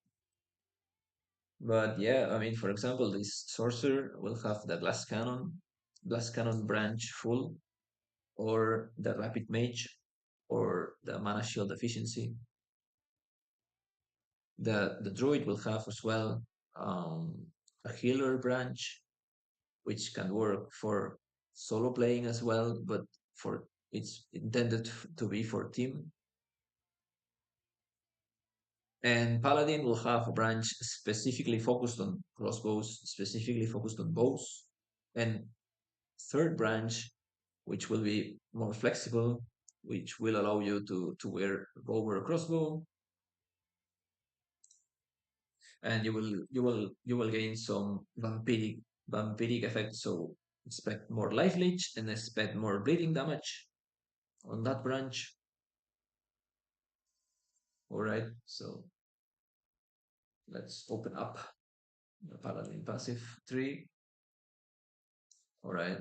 But yeah, I mean, for example, this sorcerer will have the glass cannon branch full, or the rapid mage, or the mana shield efficiency. The druid will have as well a healer branch, which can work for solo playing as well, but for it's intended to be for team. And Paladin will have a branch specifically focused on crossbows, specifically focused on bows. And third branch, which will be more flexible, which will allow you to wear a bow or a crossbow, and you will gain some vampiric effects. So expect more life leech and expect more bleeding damage on that branch. All right, so let's open up the Paladin passive tree. All right,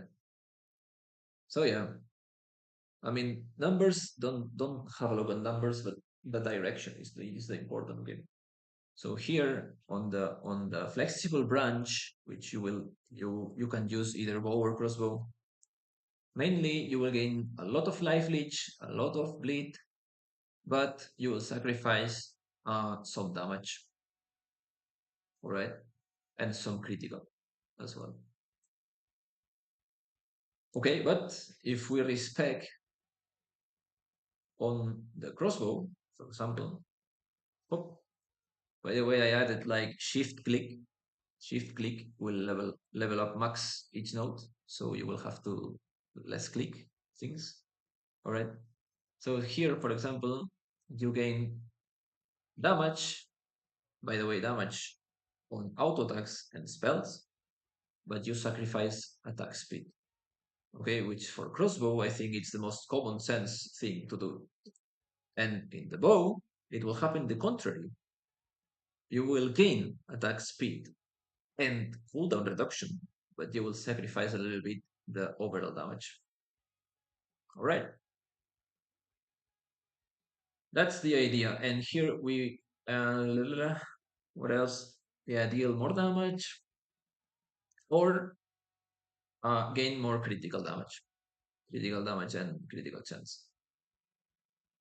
so yeah, I mean, numbers don't have a look at numbers, but the direction is the important game. So here on the flexible branch, which you can use either bow or crossbow. Mainly, you will gain a lot of life leech, a lot of bleed, but you will sacrifice some damage, all right, and some critical as well. Okay, but if we respect on the crossbow, for example, oh, by the way, I added like shift click. Shift click will level up max each node, so you will have to less click things. All right. So here, for example, you gain damage. By the way, damage on auto attacks and spells, but you sacrifice attack speed. Okay, which for crossbow, I think it's the most common sense thing to do. And in the bow, it will happen the contrary. You will gain attack speed and cooldown reduction, but you will sacrifice a little bit the overall damage. All right, that's the idea. And here we, what else? Yeah, deal more damage or gain more critical damage and critical chance.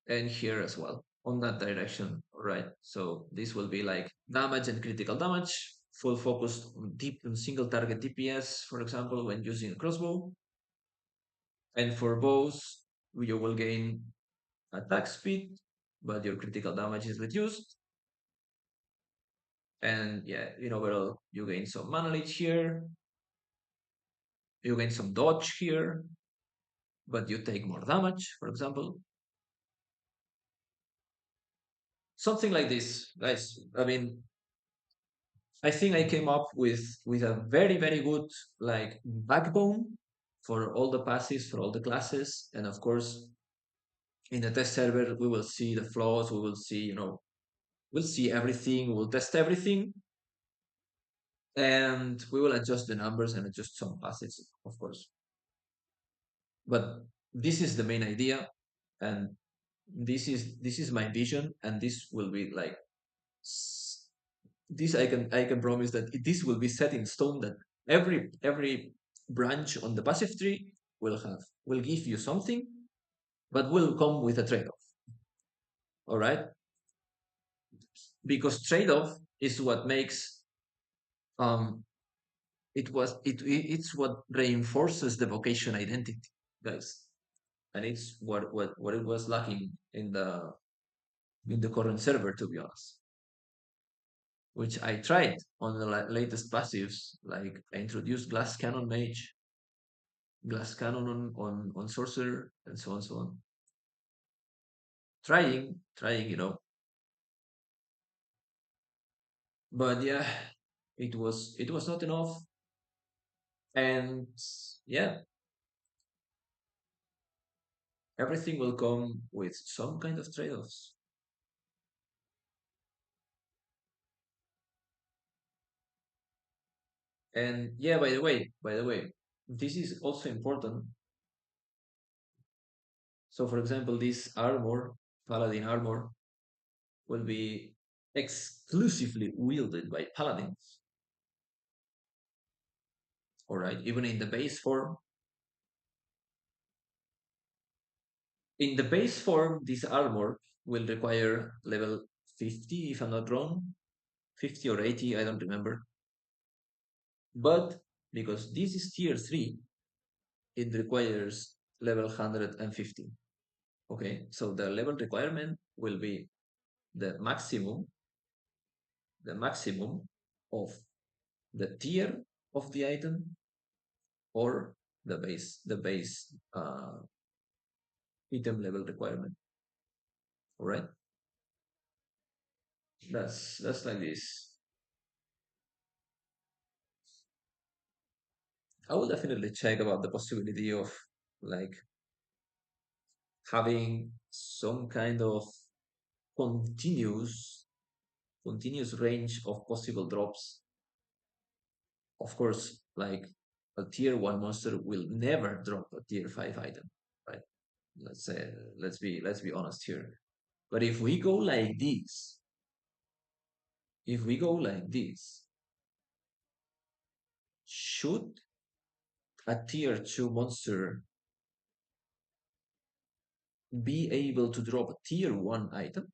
And here as well on that direction. All right, so this will be like damage and critical damage, full focus on deep on single target DPS, for example, when using a crossbow. And for bows, you will gain attack speed, but your critical damage is reduced. And yeah, in overall, you gain some mana leech here, you gain some dodge here, but you take more damage, for example. Something like this, guys. I mean, I think I came up with a very, very good like backbone for all the passives, for all the classes. And of course, in the test server, we will see the flaws, we will see, we'll see everything, we'll test everything, and we will adjust the numbers and adjust some passives, of course. But this is the main idea, and this is my vision, and this will be like this I can promise that this will be set in stone, that every branch on the passive tree will give you something, but will come with a trade-off. All right, because trade-off is what makes um it's what reinforces the vocation identity, guys, and it's what it was lacking in the current server, to be honest, which I tried on the latest passives. Like I introduced Glass Cannon Mage, glass cannon on sorcerer, and so on, so on. Trying, but yeah, it was not enough, and yeah, everything will come with some kind of trade-offs. And yeah, by the way, this is also important. So, for example, this armor, paladin armor, will be exclusively wielded by paladins. All right, even in the base form. In the base form, this armor will require level 50, if I'm not wrong, 50 or 80, I don't remember. But because this is tier 3, it requires level 150. Okay, so the level requirement will be the maximum, the maximum of the tier of the item or the base item level requirement. All right, that's like this. I will definitely check about the possibility of like having some kind of continuous continuous range of possible drops. Of course, like a tier 1 monster will never drop a tier 5 item, right? Let's say let's be honest here. But if we go like this, should a tier 2 monster be able to drop a tier 1 item?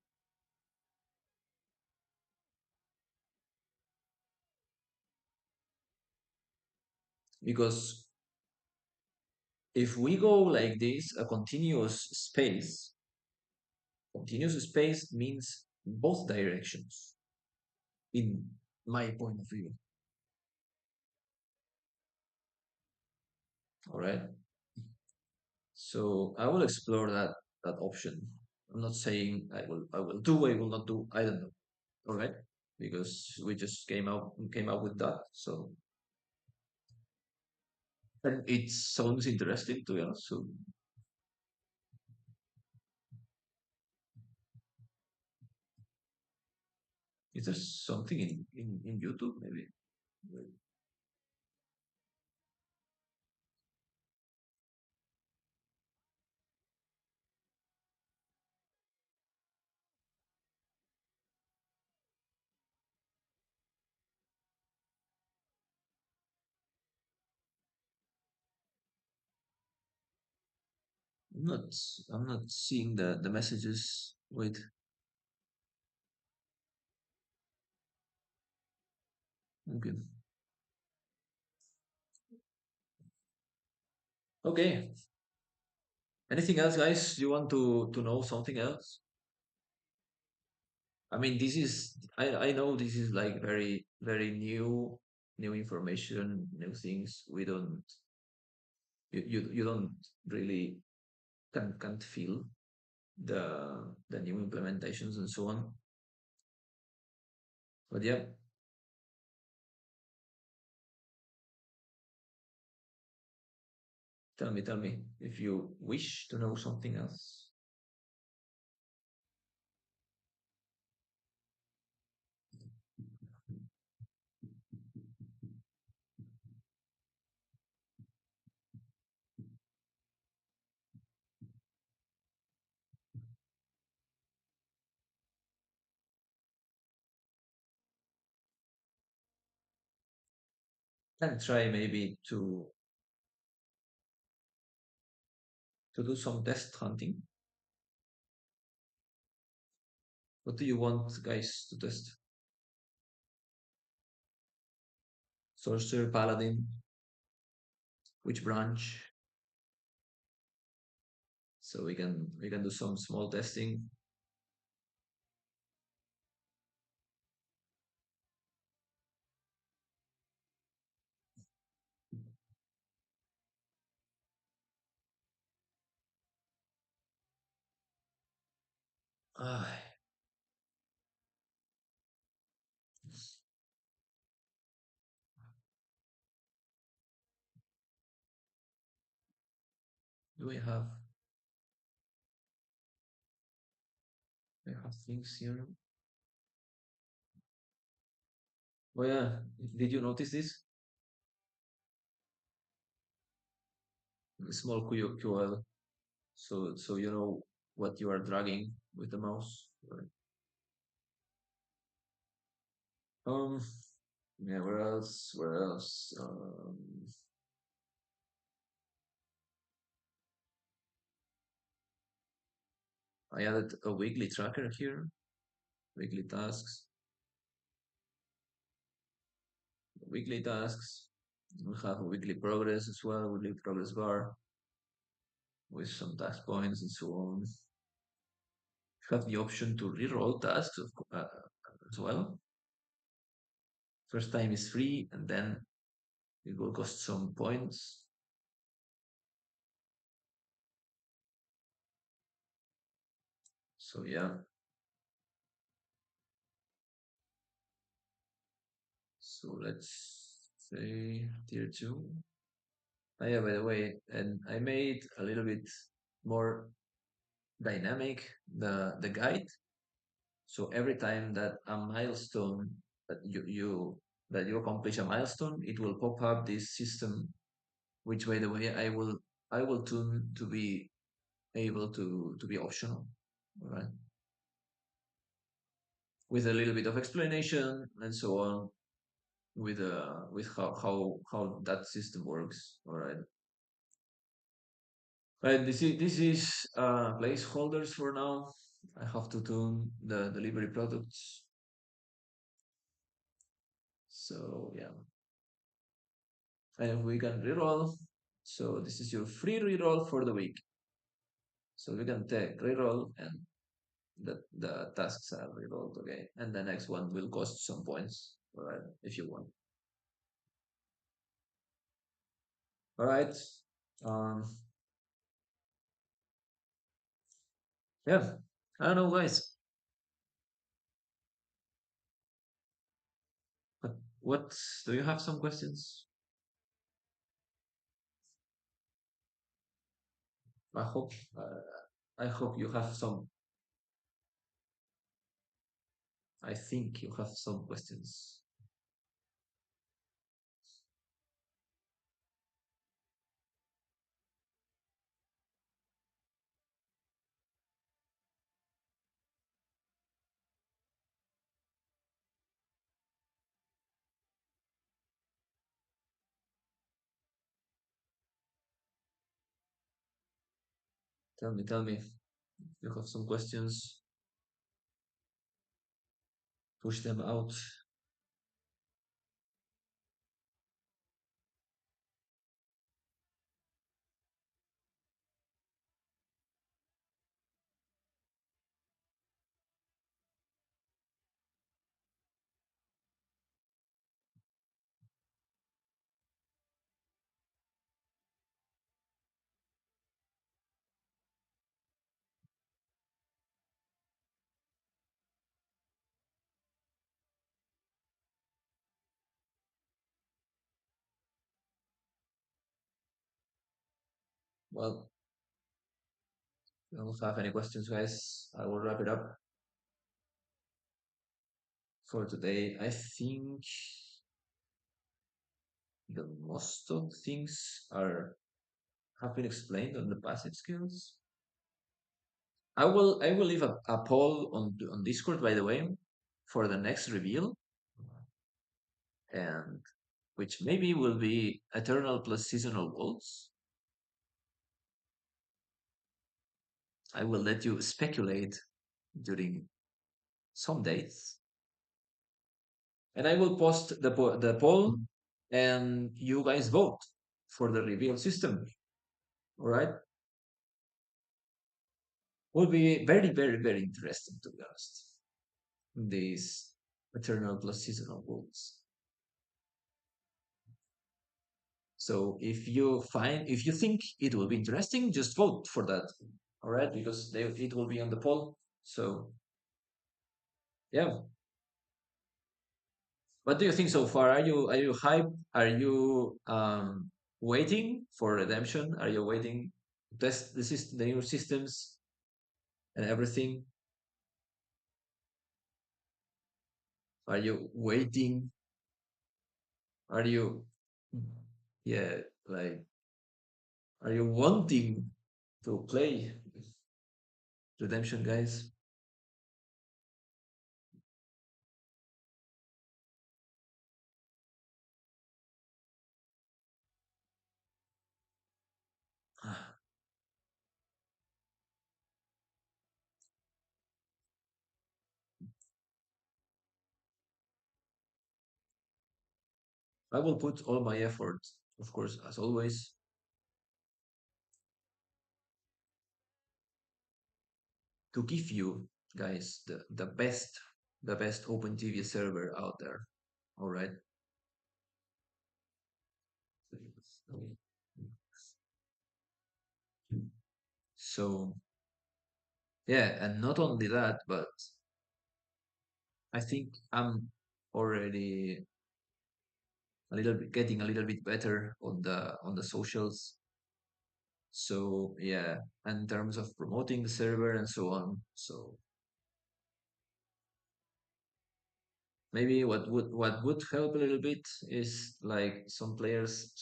Because if we go like this, a continuous space means both directions, in my point of view. All right. So I will explore that option. I'm not saying I will not do, I don't know. All right. Because we just came out with that. So and it sounds interesting to be honest. So is there something in YouTube maybe? I'm not I'm not seeing the messages. Wait. Okay. Okay. Anything else, guys? You want to know something else? I mean, I know this is like very very new information, new things. We don't you don't really can't feel the new implementations and so on. But yeah, tell me if you wish to know something else. Can try maybe to do some test hunting. What do you want, guys, to test? Sorcerer, paladin, which branch? So we can do some small testing. Ah, do I have things here? Oh yeah, did you notice this? Small QL. So you know what you are dragging with the mouse. Right? Um, yeah, where else? Where else? I added a weekly tracker here, weekly tasks, weekly tasks. We have a weekly progress as well, weekly progress bar with some task points and so on. You have the option to reroll tasks as well. First time is free, and then it will cost some points. So yeah, so let's say tier two. Oh, yeah, by the way, and I made a little bit more dynamic the guide. So every time that a milestone that you accomplish a milestone, it will pop up this system, which by the way I will tune to be able to be optional. All right. With a little bit of explanation and so on with how that system works. All right. Right. This is placeholders for now. I have to tune the delivery products. So yeah, and we can reroll. So this is your free reroll for the week. So we can take reroll and the tasks are rerolled. Okay, and the next one will cost some points. All right, if you want. All right. Um. Yeah. I don't know, guys. What do you have some questions? I hope uh, I hope you have some. I think you have some questions. Tell me. If you have some questions, push them out. Well, if you don't have any questions, guys, I will wrap it up for today. I think the most of things are have been explained on the passive skills. I will leave a poll on Discord, by the way, for the next reveal, and which maybe will be Eternal plus seasonal wolves. I will let you speculate during some dates, and I will post the poll, and you guys vote for the reveal system. All right, will be very very interesting to be honest. These Eternal plus seasonal wolves. So if you think it will be interesting, just vote for that. All right, because it will be on the poll. So yeah, what do you think so far? Are you hyped? Are you waiting for redemption? Are you waiting to test the new systems and everything? Are you waiting? Are you yeah, like are you wanting to play redemption, guys? I will put all my effort, of course, as always, to give you guys the best open TV server out there. All right. So yeah, and not only that, but I think I'm already getting a little bit better on the socials. So yeah, in terms of promoting the server and so on. So maybe what would help a little bit is like some players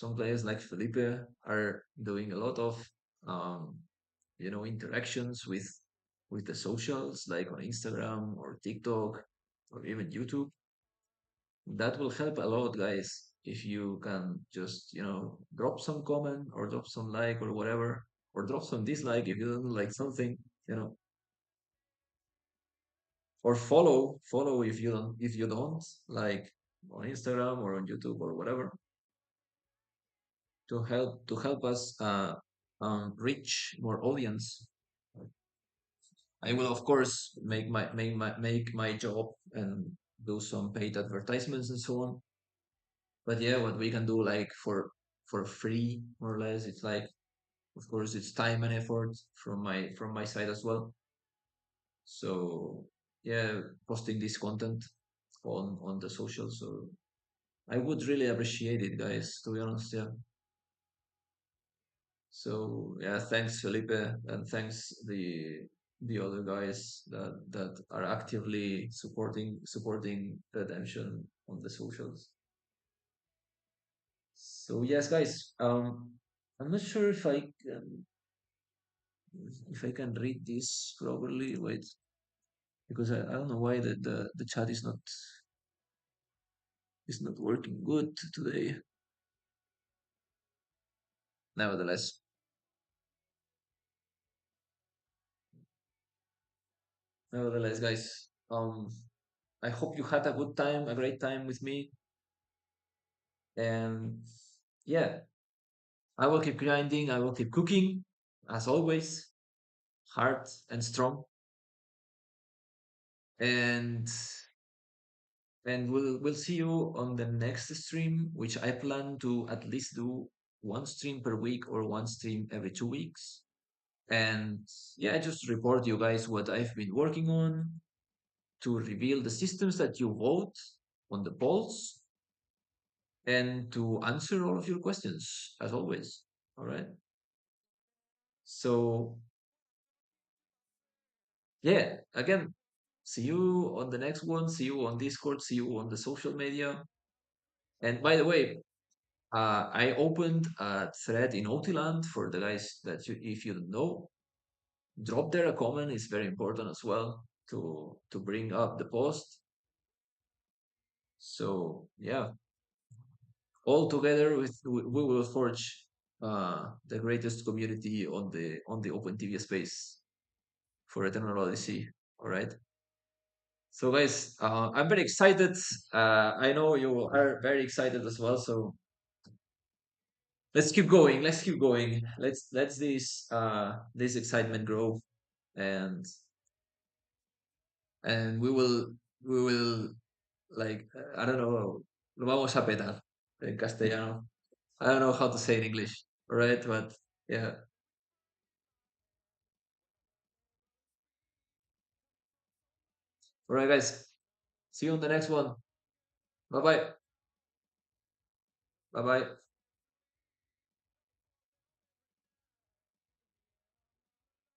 like Felipe are doing a lot of um, interactions with the socials like on Instagram or TikTok or even YouTube. That will help a lot, guys, if you can just drop some comment or drop some like or whatever, or drop some dislike if you don't like something, you know or follow if you don't like on Instagram or on YouTube or whatever, to help us reach more audience. I will of course make my job and do some paid advertisements and so on. But yeah, what we can do like for free more or less, it's like of course it's time and effort from my side as well. So yeah, posting this content on the social. So I would really appreciate it, guys, to be honest. Yeah. So yeah, thanks Felipe, and thanks the other guys that are actively supporting redemption on the socials. So yes, guys. I'm not sure if I can read this properly. Wait, because I don't know why the chat is not working good today. Nevertheless, guys. I hope you had a good time, a great time with me, and yeah, I will keep grinding. I will keep cooking, as always, hard and strong, and we'll see you on the next stream, which I plan to at least do one stream per week or one stream every 2 weeks. And yeah, just report you guys what I've been working on, to reveal the systems that you vote on the polls, and to answer all of your questions as always. All right. So yeah, again, see you on the next one. See you on Discord. See you on the social media. And by the way, I opened a thread in Otiland for the guys that if you don't know, drop there a comment. It's very important as well to bring up the post. So yeah, all together we will forge the greatest community on the open TV space for Eternal Odyssey. All right. So guys, I'm very excited. I know you are very excited as well. So let's keep going. Let's keep going. Let's this excitement grow, and we will like I don't know. Lo vamos a petar en castellano. I don't know how to say in English. All right, but yeah. All right, guys. See you on the next one. Bye bye. Bye bye.